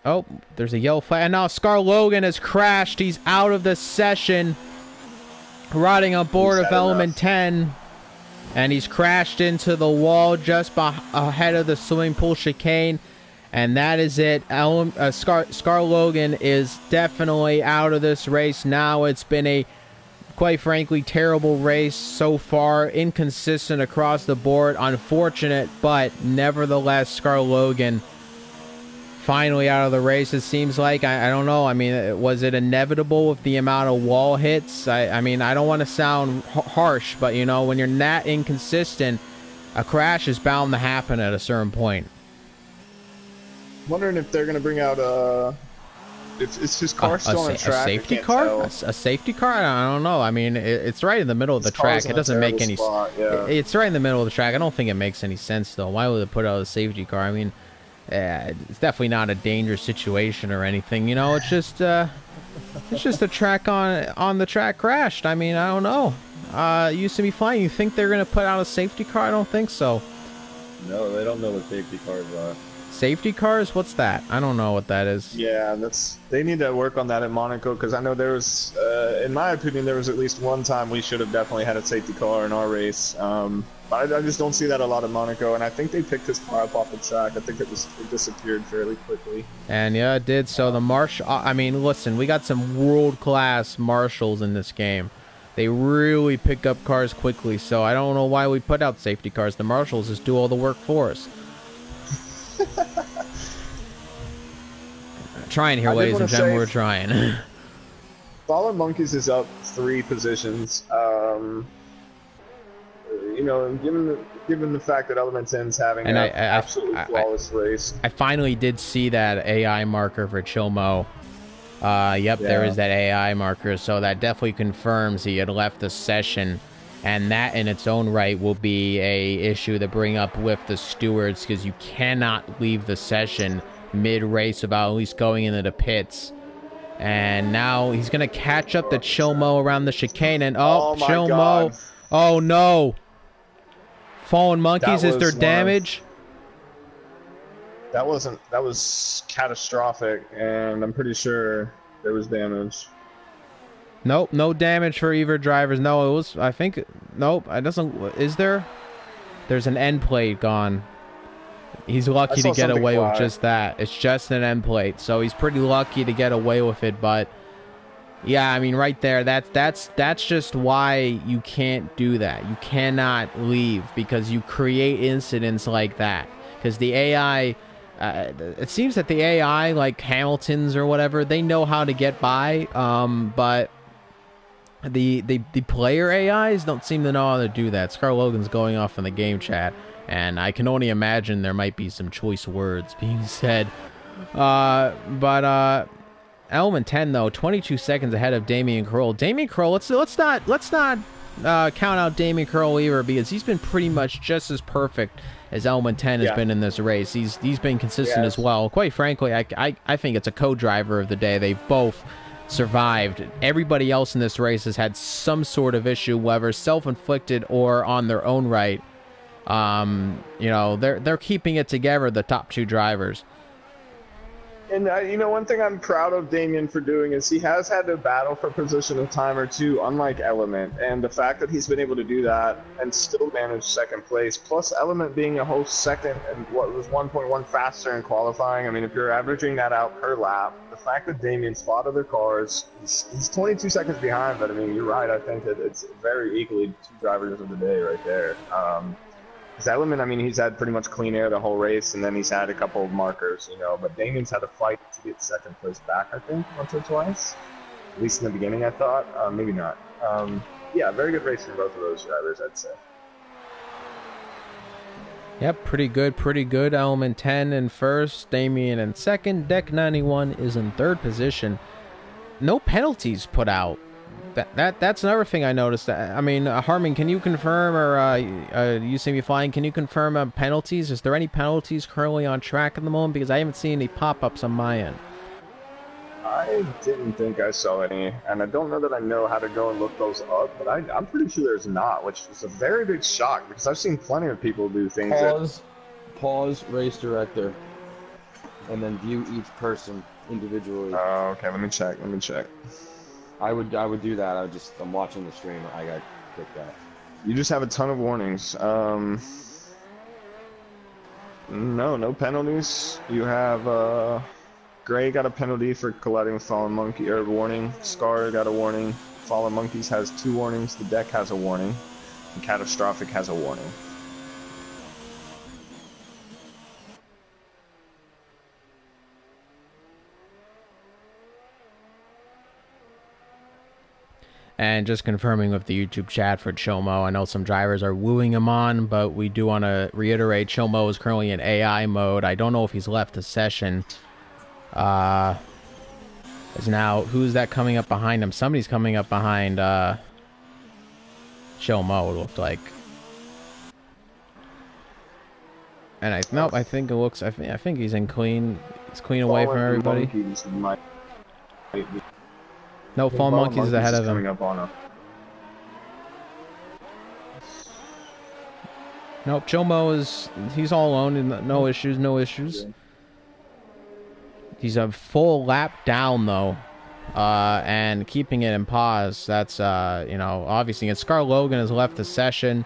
A: Oh, there's a yellow flag. And now Scar Logan has crashed. He's out of the session. Riding on board of Element 10. And he's crashed into the wall just ahead of the swimming pool chicane. And that is it. Scar Logan is definitely out of this race now. It's been a, quite frankly, terrible race so far. Inconsistent across the board. Unfortunate, but nevertheless, Scar Logan finally out of the race, it seems like. I don't know. I mean, was it inevitable with the amount of wall hits? I mean, I don't want to sound harsh, but, when you're that inconsistent, a crash is bound to happen at a certain point.
C: Wondering if they're going to bring out is his car still on track?
A: A safety car? A safety car? I don't know. I mean, it's right in the middle of the track. It doesn't make any sense. Yeah. It's right in the middle of the track. I don't think it makes any sense, though. Why would they put out a safety car? I mean, it's definitely not a dangerous situation or anything. It's just a track on the track crashed. I mean, I don't know. It used to be fine. You think they're gonna put out a safety car? I don't think so.
B: No, they don't know what safety cars are.
A: Safety cars? What's that? I don't know what that is.
C: Yeah, they need to work on that at Monaco, because I know there was, in my opinion, there was at least one time we should have definitely had a safety car in our race. But I just don't see that a lot at Monaco, and I think they picked his car up off the track. I think it disappeared fairly quickly.
A: And yeah, it did. So the marshal, I mean, listen, we got some world-class marshals in this game. They really pick up cars quickly, so I don't know why we put out safety cars. The marshals just do all the work for us. Trying here, ladies and gentlemen, we're trying.
C: Fallen Monkeys is up 3 positions. Given the fact that Element 10's having an absolutely flawless race.
A: I finally did see that AI marker for Chill Mo. There is that AI marker, so that definitely confirms he had left the session And that in its own right will be a issue to bring up with the stewards, because you cannot leave the session mid-race without at least going into the pits. And now he's going to catch up to Chilmo around the chicane. And
C: Oh my
A: Chilmo.
C: God.
A: Oh no. Fallen Monkeys,
C: That
A: is there
C: was
A: damage?
C: That was catastrophic, and I'm pretty sure there was damage.
A: Nope, no damage for either drivers. No, it was, I think, nope, it doesn't, is there? There's an end plate gone. He's lucky to get away with just that. It's just an end plate, so he's pretty lucky to get away with it, but yeah, I mean, right there, that's just why you can't do that. You cannot leave, because you create incidents like that. Because the AI, it seems that the AI, like Hamilton's or whatever, they know how to get by, but the player AIs don't seem to know how to do that. Scar Logan's going off in the game chat, and I can only imagine there might be some choice words being said. But Element 10 though, 22 seconds ahead of Damien Kroll. Damien Kroll, let's not count out Damien Kroll either, because he's been pretty much just as perfect as Element 10 has been in this race. He's been consistent as well. Quite frankly, I think it's a co-driver of the day. They've both survived. Everybody else in this race has had some sort of issue, whether self-inflicted or on their own right. You know, they're keeping it together, the top two drivers.
C: And, you know, one thing I'm proud of Damien for doing is he has had to battle for position of time or two, unlike Element. And the fact that he's been able to do that and still manage second place, plus Element being a whole second and what was 1.1 faster in qualifying. I mean, if you're averaging that out per lap, the fact that Damien spotted their cars, he's 22 seconds behind, but I mean, you're right. I think that it's very equally two drivers of the day right there. His Element, I mean, he's had pretty much clean air the whole race, and then he's had a couple of markers, you know, but Damien's had to fight to get second place back, I think, once or twice. At least in the beginning, I thought. Maybe not. Yeah, very good race for both of those drivers, I'd say.
A: Yep, pretty good. Element 10 in first, Damien in second. Deck 91 is in third position. No penalties put out. That's another thing I noticed. I mean, Harmon, can you confirm, or you see me flying, can you confirm penalties? Is there any penalties currently on track at the moment? Because I haven't seen any pop-ups on my end.
C: I didn't think I saw any, and I don't know that I know how to go and look those up, but I'm pretty sure there's not, which is a very big shock, because I've seen plenty of people do things
B: Pause, race director, and then view each person individually.
C: Oh, okay, let me check.
B: I would do that. I'm watching the stream. I got kicked out.
C: You just have a ton of warnings. No penalties. You have Gray got a penalty for colliding with Fallen Monkey, or warning. Scar got a warning. Fallen Monkeys has 2 warnings. The deck has a warning, and Catastrophic has a warning.
A: And just confirming with the YouTube chat for Chomo, I know some drivers are wooing him on, but we do want to reiterate Chomo is currently in AI mode. I don't know if he's left the session. Is now, who's that coming up behind him? Somebody's coming up behind Chomo, it looked like. And I think it looks, I think he's in clean. It's clean away from everybody. No, Fallen Monkeys is ahead of him. Nope, Chomo he's all alone, no issues. He's a full lap down though, and keeping it in pause. That's you know, obviously, and Scar Logan has left the session.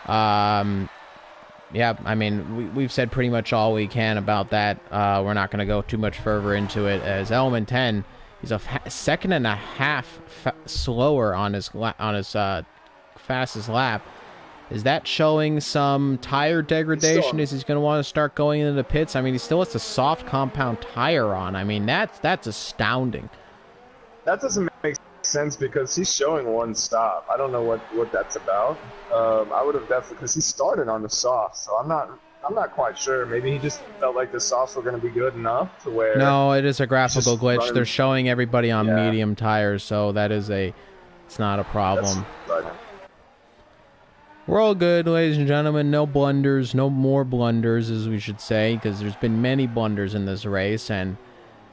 A: Yeah, I mean, we've said pretty much all we can about that. We're not going to go too much further into it. As Element 10, he's a second and a half slower on his fastest lap. Is that showing some tire degradation? Is he going to want to start going into the pits? I mean, he still has a soft compound tire on. I mean, that's astounding.
C: That doesn't make sense because he's showing one stop. I don't know what that's about. I would have definitely, because he started on the soft, so I'm not quite sure. Maybe he just felt like the softs were going to be good enough to where.
A: No, it is a graphical glitch. They're showing everybody on medium tires, so that is it's not a problem. We're all good, ladies and gentlemen. No blunders, no more blunders, as we should say, because there's been many blunders in this race, and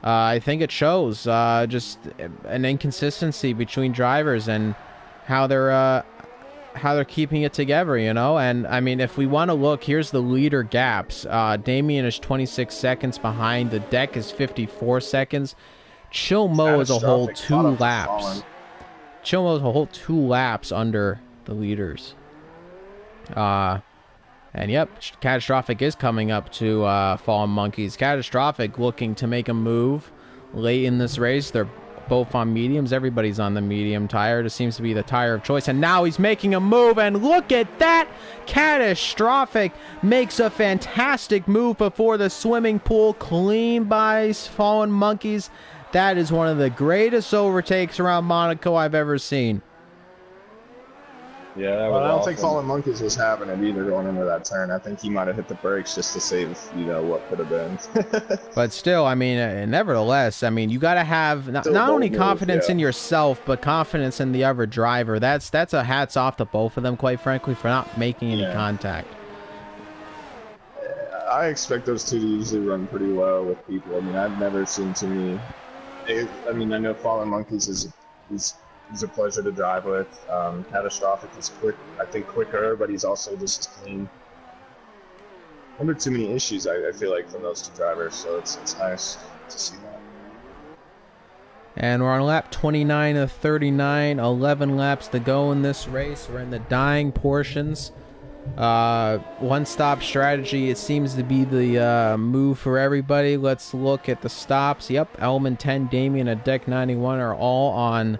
A: I think it shows just an inconsistency between drivers and how they're keeping it together, you know. And I mean, if we want to look, here's the leader gaps. Damien is 26 seconds behind. The deck is 54 seconds. Chill Mo is a whole 2 laps. Chill Mo is a whole 2 laps under the leaders. And yep, Catastrophic is coming up to Fallen Monkeys. Catastrophic looking to make a move late in this race. They're both on mediums. Everybody's on the medium tire. It seems to be the tire of choice. And now he's making a move, and look at that! Catastrophic makes a fantastic move before the swimming pool. Clean by Fallen Monkeys. That is one of the greatest overtakes around Monaco I've ever seen.
B: Yeah, that was
C: I don't
B: awesome.
C: think Fallen Monkeys was having it either going into that turn. I think he might have hit the brakes just to save, you know, what could have been.
A: But still, I mean, nevertheless, I mean, you got to have not only confidence in yourself, but confidence in the other driver. That's a hats off to both of them, quite frankly, for not making any contact.
C: I expect those two to usually run pretty well with people. I mean, I've never seen too many. I mean, I know Fallen Monkeys is a pleasure to drive with. Catastrophic is quick, I think quicker, but he's also just as clean. Under too many issues, I feel like, from those two drivers, so it's nice to see that.
A: And we're on lap 29 of 39, 11 laps to go in this race. We're in the dying portions. One-stop strategy, it seems to be the move for everybody. Let's look at the stops. Yep, Element 10, Damien, and Deck 91 are all on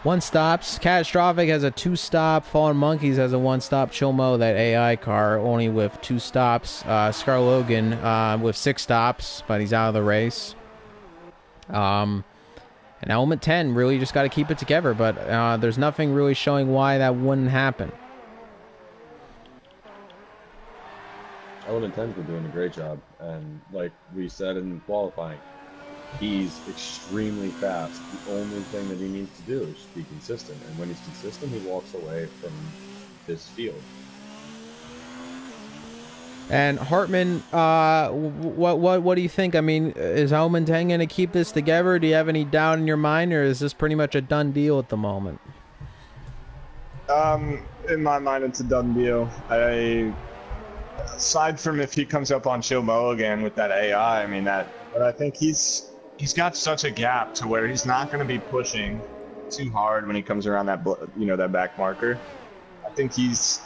A: one-stops. Catastrophic has a 2-stop. Fallen Monkeys has a 1-stop. Chilmo, that AI car, only with 2 stops. Scar Logan with 6 stops, but he's out of the race. And Element 10 really just got to keep it together, but there's nothing really showing why that wouldn't happen.
B: Element 10's been doing a great job, and like we said in qualifying, he's extremely fast. The only thing that he needs to do is just be consistent, and when he's consistent, he walks away from this field.
A: And Hartman, what do you think? I mean, is Element 10 going to keep this together? Do you have any doubt in your mind, or is this pretty much a done deal at the moment?
C: In my mind, it's a done deal. Aside from if he comes up on Chill Mo again with that AI, I mean but I think he's got such a gap to where he's not going to be pushing too hard when he comes around that, you know, that back marker. I think he's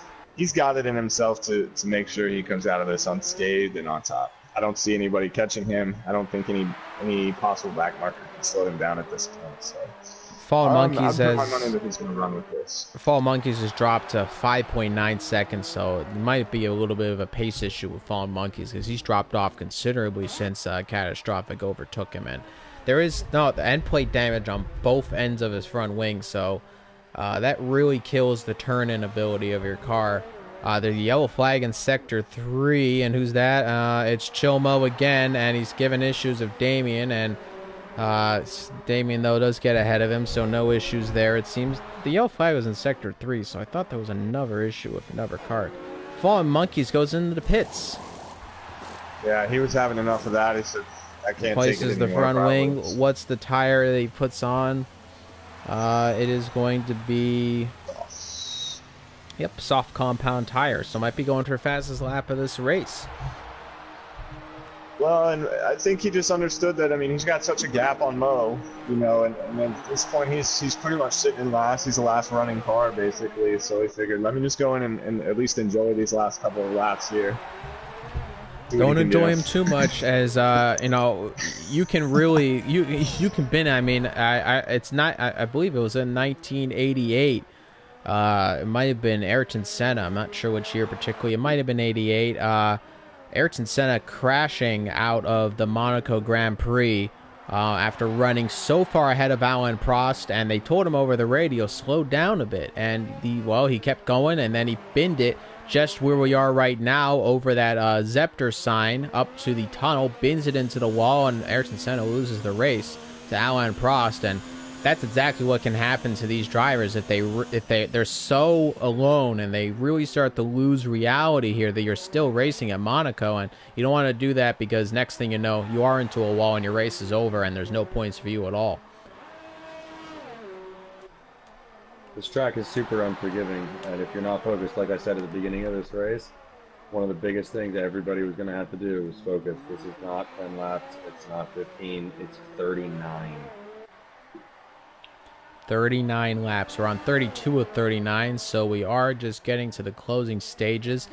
C: got it in himself to make sure he comes out of this unscathed and on top. I don't see anybody catching him. I don't think any possible back marker can slow him down at this point. So
A: Fallen Monkeys
C: I'm my money that he's going to run with this.
A: Fallen Monkeys has dropped to 5.9 seconds, so it might be a little bit of a pace issue with Fallen Monkeys because he's dropped off considerably since Catastrophic overtook him. And there is the end plate damage on both ends of his front wing, so that really kills the turn-in ability of your car. The yellow flag in Sector 3, and who's that? It's Chilmo again, and he's given issues of Damien, and Damien, though, does get ahead of him, so no issues there. It seems the yellow flag was in Sector 3, so I thought there was another issue with another car. Fallen Monkeys goes into the pits.
C: Yeah, he was having enough of that. He said, I can't take it
A: Places
C: anymore.
A: the front wing. What's the tire that he puts on? It is going to be... Yep, soft compound tire, so might be going for fastest lap of this race.
C: Well, and I think he just understood that. I mean, he's got such a gap on Mo, you know, and at this point he's pretty much sitting in last. He's the last running car, basically. So he figured, let me just go in and at least enjoy these last couple of laps here.
A: Don't enjoy him too much, as you know, you can really you can bin. I mean, it's not. I believe it was in 1988. It might have been Ayrton Senna. I'm not sure which year particularly. It might have been 88. Ayrton Senna crashing out of the Monaco Grand Prix after running so far ahead of Alain Prost, and they told him over the radio, slow down a bit. And he kept going, and then he binned it just where we are right now over that Zepter sign up to the tunnel, bins it into the wall, and Ayrton Senna loses the race to Alain Prost. And that's exactly what can happen to these drivers if they're so alone and they really start to lose reality here that you're still racing at Monaco, and you don't want to do that because next thing you know, you are into a wall and your race is over and there's no points for you at all.
B: This track is super unforgiving, and if you're not focused, like I said at the beginning of this race, one of the biggest things that everybody was going to have to do was focus. This is not 10 laps, it's not 15, it's 39.
A: 39 laps. We're on 32 of 39, so we are just getting to the closing stages.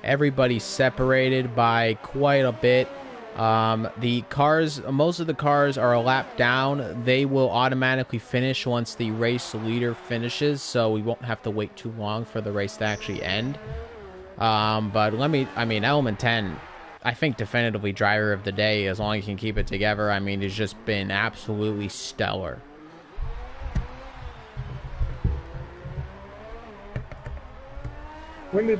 A: Everybody's separated by quite a bit. The cars, most of the cars are a lap down. They will automatically finish once the race leader finishes, so we won't have to wait too long for the race to actually end. But Element 10, I think definitively driver of the day, as long as he can keep it together. I mean, he's just been absolutely stellar.
C: When did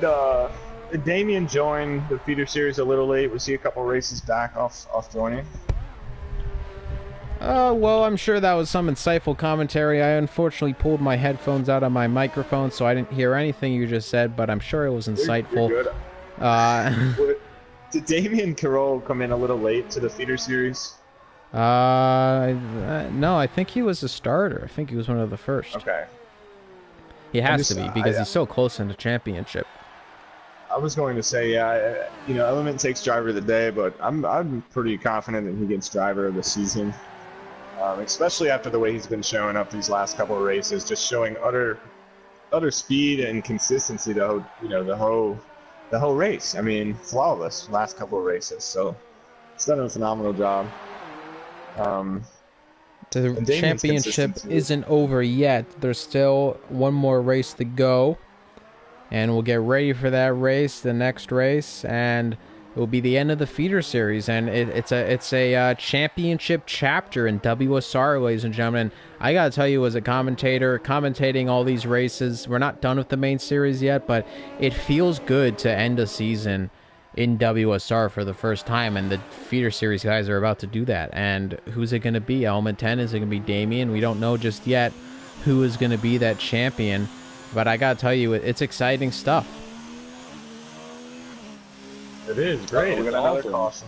C: Damien join the feeder series a little late? Was he a couple races back off joining?
A: Well, I'm sure that was some insightful commentary. I unfortunately pulled my headphones out of my microphone, so I didn't hear anything you just said, but I'm sure it was insightful.
C: You're good. Did Damien Carroll come in a little late to the feeder series?
A: No, I think he was a starter. I think he was one of the first.
C: Okay.
A: He has to be, because he's so close in the championship.
C: I was going to say, yeah, Element takes driver of the day, but I'm pretty confident that he gets driver of the season. Especially after the way he's been showing up these last couple of races, just showing utter speed and consistency the whole race. I mean, flawless last couple of races. So he's done a phenomenal job.
A: The championship isn't over yet. There's still one more race to go, and we'll get ready for that race, the next race, and it will be the end of the feeder series, and it's a championship chapter in WSR, ladies and gentlemen. I gotta tell you, as a commentator, commentating all these races, we're not done with the main series yet, but it feels good to end a season in WSR for the first time, and the feeder series guys are about to do that. And who's it going to be? Element 10? Is it going to be Damien? We don't know just yet who is going to be that champion, but I gotta tell you, it's exciting stuff.
C: It is great. We got another caution.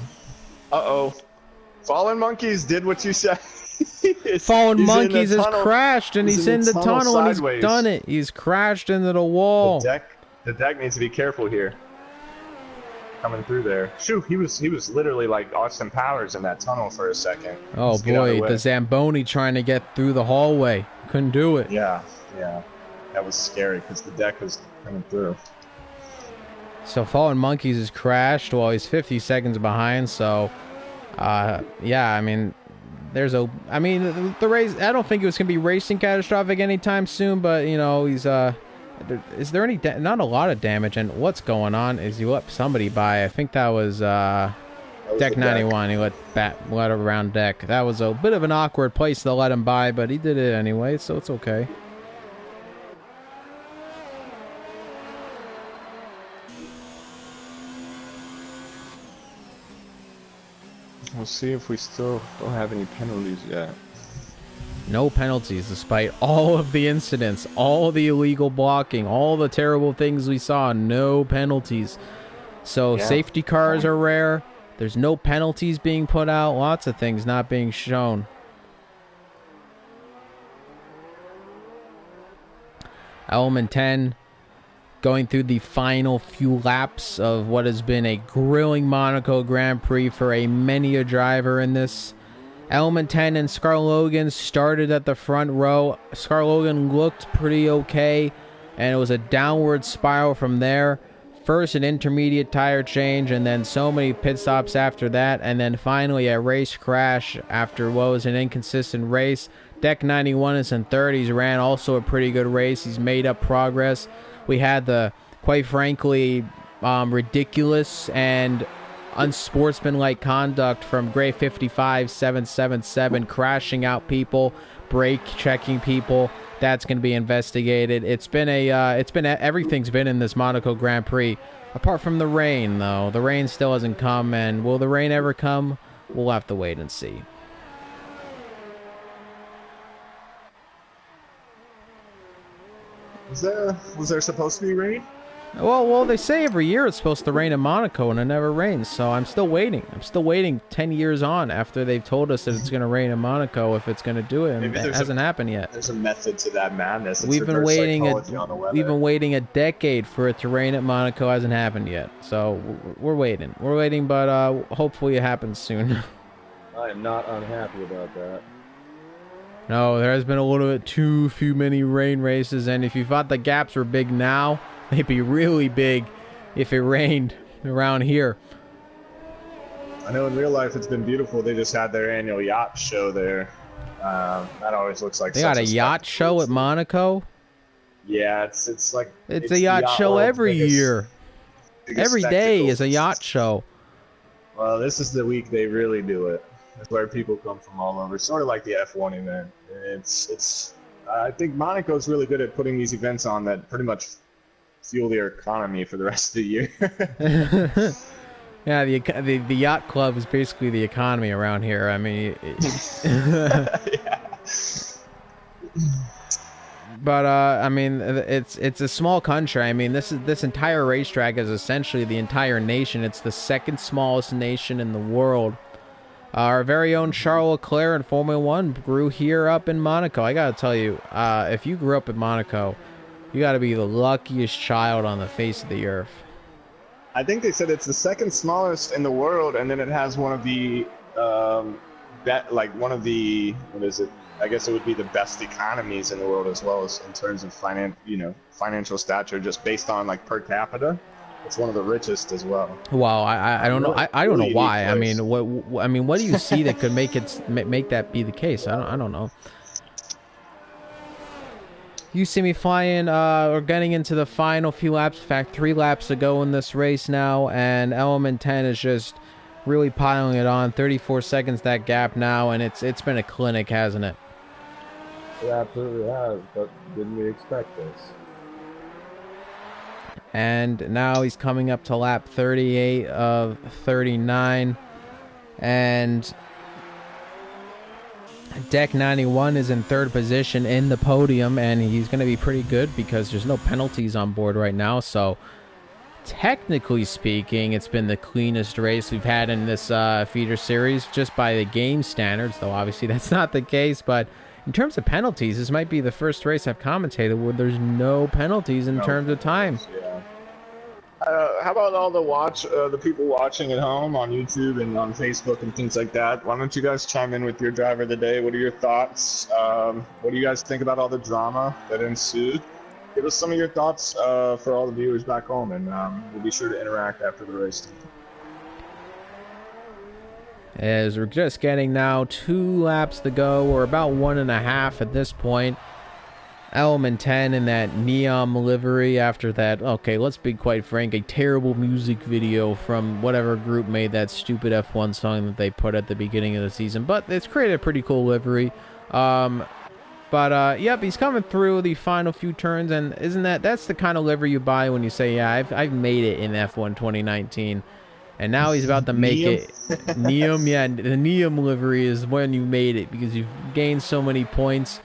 C: Uh-oh. Fallen Monkeys did what you said.
A: Fallen Monkeys has crashed, and he's in the tunnel, and he's done it. He's crashed into the wall.
C: The deck needs to be careful here. Coming through there. Shoot, he was literally like Austin Powers in that tunnel for a second.
A: Oh boy, the Zamboni trying to get through the hallway. Couldn't do it.
C: Yeah. That was scary because the deck was coming through.
A: So Fallen Monkeys has crashed while he's 50 seconds behind, so yeah, I mean, the race, I don't think it was going to be racing catastrophic anytime soon, but, he's, is there any, not a lot of damage, and what's going on is he let somebody by. I think that was Deck 91. He let around Deck. That was a bit of an awkward place to let him by, but he did it anyway, so it's okay.
B: We'll see if we still don't have any penalties yet.
A: No penalties, despite all of the incidents, all the illegal blocking, all the terrible things we saw. No penalties. So yeah. Safety cars are rare. There's no penalties being put out. Lots of things not being shown. Element 10 going through the final few laps of what has been a grilling Monaco Grand Prix for many a driver in this. Element 10 and Scar Logan started at the front row. Scar Logan looked pretty okay, and it was a downward spiral from there. First an intermediate tire change, and then so many pit stops after that, and then finally a race crash after what was an inconsistent race. Deck 91 is in third. He's ran also a pretty good race. He's made up progress. We had the, quite frankly, ridiculous and unsportsmanlike conduct from Gray 55777, crashing out people, brake checking people. That's going to be investigated. Everything's been in this Monaco Grand Prix, apart from the rain, though. The rain still hasn't come, and will the rain ever come? We'll have to wait and see.
C: Was there supposed to be rain?
A: Well, they say every year it's supposed to rain in Monaco, and it never rains. So I'm still waiting. I'm still waiting 10 years on after they've told us that it's going to rain in Monaco if it's going to do it, and it hasn't happened yet.
C: There's a method to that madness.
A: We've been waiting a decade for it to rain at Monaco. Hasn't happened yet. So we're waiting. We're waiting, but hopefully it happens soon.
B: I am not unhappy about that.
A: No, there has been a little bit too many rain races, and if you thought the gaps were big now, they'd be really big if it rained around here.
C: I know in real life it's been beautiful. They just had their annual yacht show there. That always looks like
A: they got a yacht show at Monaco.
C: Yeah, it's like
A: it's a yacht show every year. Every day is a yacht show.
C: Well, this is the week they really do it. It's where people come from all over. Sort of like the F1 event. It's. I think Monaco's really good at putting these events on that pretty much fuel their economy for the rest of the year.
A: Yeah, the yacht club is basically the economy around here. I mean,
C: Yeah.
A: But I mean, it's a small country. I mean, this entire racetrack is essentially the entire nation. It's the second smallest nation in the world. Our very own Charles Leclerc in Formula One grew here up in Monaco. I gotta tell you, if you grew up in Monaco, you gotta be the luckiest child on the face of the earth.
C: I think they said it's the second smallest in the world, and then it has one of the, one of the, what is it? I guess it would be the best economies in the world as well as in terms of financial stature, just based on like per capita. It's one of the richest as well.
A: Well, I don't know. I don't know why. I mean, what do you see that could make that be the case? I don't know. You see me flying or getting into the final few laps. In fact, 3 laps to go in this race now, and Element 10 is just really piling it on. 34 seconds that gap now, and it's been a clinic, hasn't it?
B: It absolutely has, but didn't we expect this?
A: And now he's coming up to lap 38 of 39, and Deck 91 is in 3rd position in the podium, and he's going to be pretty good because there's no penalties on board right now. So technically speaking, it's been the cleanest race we've had in this feeder series, just by the game standards, though obviously that's not the case. But in terms of penalties, this might be the first race I've commentated where there's no penalties in terms of time.
C: Yeah. How about all the people watching at home on YouTube and on Facebook and things like that? Why don't you guys chime in with your driver of the day? What are your thoughts? What do you guys think about all the drama that ensued? Give us some of your thoughts for all the viewers back home, and we'll be sure to interact after the race.
A: As we're just getting now 2 laps to go, or about 1.5 at this point. Element 10 in that neon livery after that, okay, let's be quite frank, a terrible music video from whatever group made that stupid F1 song that they put at the beginning of the season. But it's created a pretty cool livery. Yep, he's coming through the final few turns, and that's the kind of livery you buy when you say, yeah, I've made it in F1 2019. And now he's about to make it. Neum, yeah, the Neum livery is when you made it, because you've gained so many points.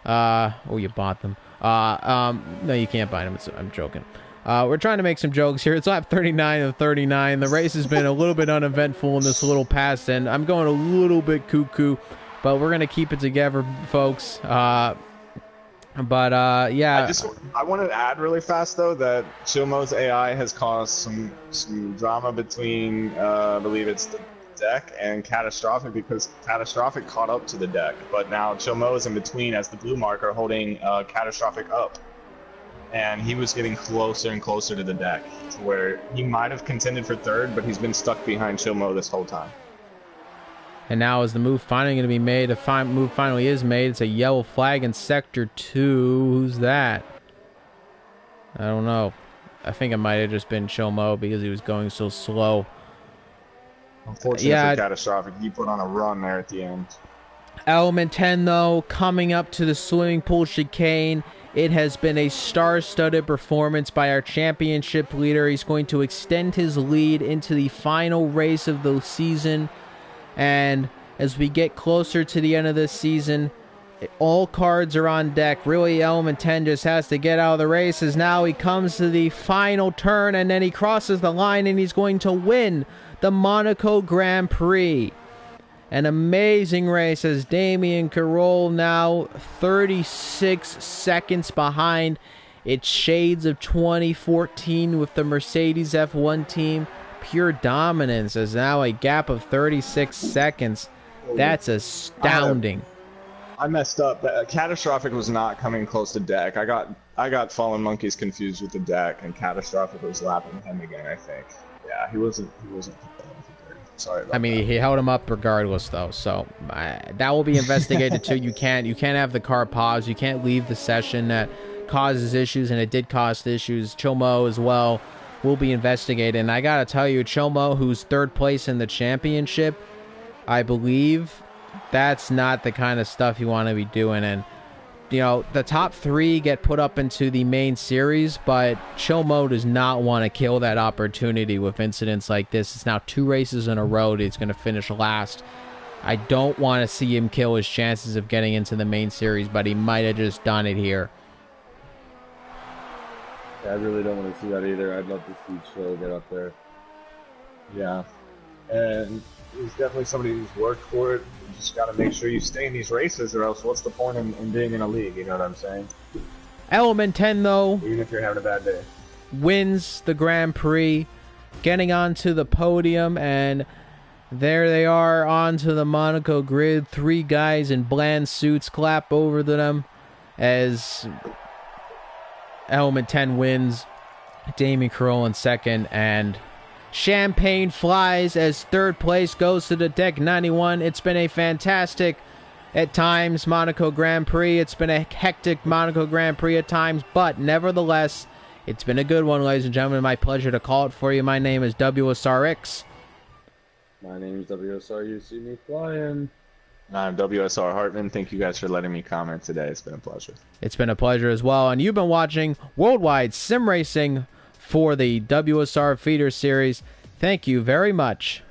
A: You bought them. No, you can't buy them. I'm joking. We're trying to make some jokes here. It's lap 39 of 39. The race has been a little bit uneventful in this little pass, and I'm going a little bit cuckoo, but we're going to keep it together, folks. Yeah.
C: I want to add really fast, though, that Chilmo's AI has caused some drama between, I believe it's the deck and Catastrophic, because Catastrophic caught up to the deck, but now Chilmo is in between as the blue marker holding Catastrophic up, and he was getting closer and closer to the deck to where he might have contended for 3rd, but he's been stuck behind Chilmo this whole time.
A: And now is the move finally going to be made? The move finally is made. It's a yellow flag in Sector 2. Who's that? I don't know. I think it might have just been Chilmo because he was going so slow.
C: Unfortunately for Catastrophic, he put on a run there at the end.
A: Element 10, though, coming up to the swimming pool chicane. It has been a star-studded performance by our championship leader. He's going to extend his lead into the final race of the season. And as we get closer to the end of this season, All cards are on deck. Really, Element 10 just has to get out of the races. Now he comes to the final turn, and then he crosses the line, and he's going to win the Monaco Grand Prix. An amazing race as Damien Carroll now 36 seconds behind. It's shades of 2014 with the Mercedes F1 team. Pure dominance is now a gap of 36 seconds. That's astounding.
C: I messed up. Catastrophic was not coming close to deck. I got Fallen Monkeys confused with the deck, and Catastrophic was lapping him again, I think. Yeah, he wasn't. Sorry about that.
A: He held him up regardless, though. So that will be investigated too. You can't have the car pause. You can't leave the session. That causes issues, and it did cause issues. Chomo as well will be investigated. And I gotta tell you, Chomo, who's third place in the championship, I believe. That's not the kind of stuff you want to be doing. And, the top 3 get put up into the main series, but Chomo does not want to kill that opportunity with incidents like this. It's now 2 races in a row that he's going to finish last. I don't want to see him kill his chances of getting into the main series, but he might have just done it here.
B: Yeah, I really don't want to see that either. I'd love to see Chill get up there.
C: Yeah. And he's definitely somebody who's worked for it. You just got to make sure you stay in these races, or else what's the point in being in a league? You know what I'm saying?
A: Element 10, though,
C: even if you're having a bad day,
A: wins the Grand Prix, getting onto the podium, and there they are onto the Monaco grid. 3 guys in bland suits clap over to them as Element 10 wins. Damien Carroll in second, and champagne flies as third place goes to the Deck 91. It's been a fantastic, at times, Monaco Grand Prix. It's been a hectic Monaco Grand Prix at times, but nevertheless, it's been a good one, ladies and gentlemen. My pleasure to call it for you. My name is WSRX.
B: My name is WSR. You see me flying.
C: I'm WSR Hartman. Thank you guys for letting me comment today. It's been a pleasure.
A: It's been a pleasure as well. And you've been watching Worldwide Sim Racing for the WSR Feeder Series. Thank you very much.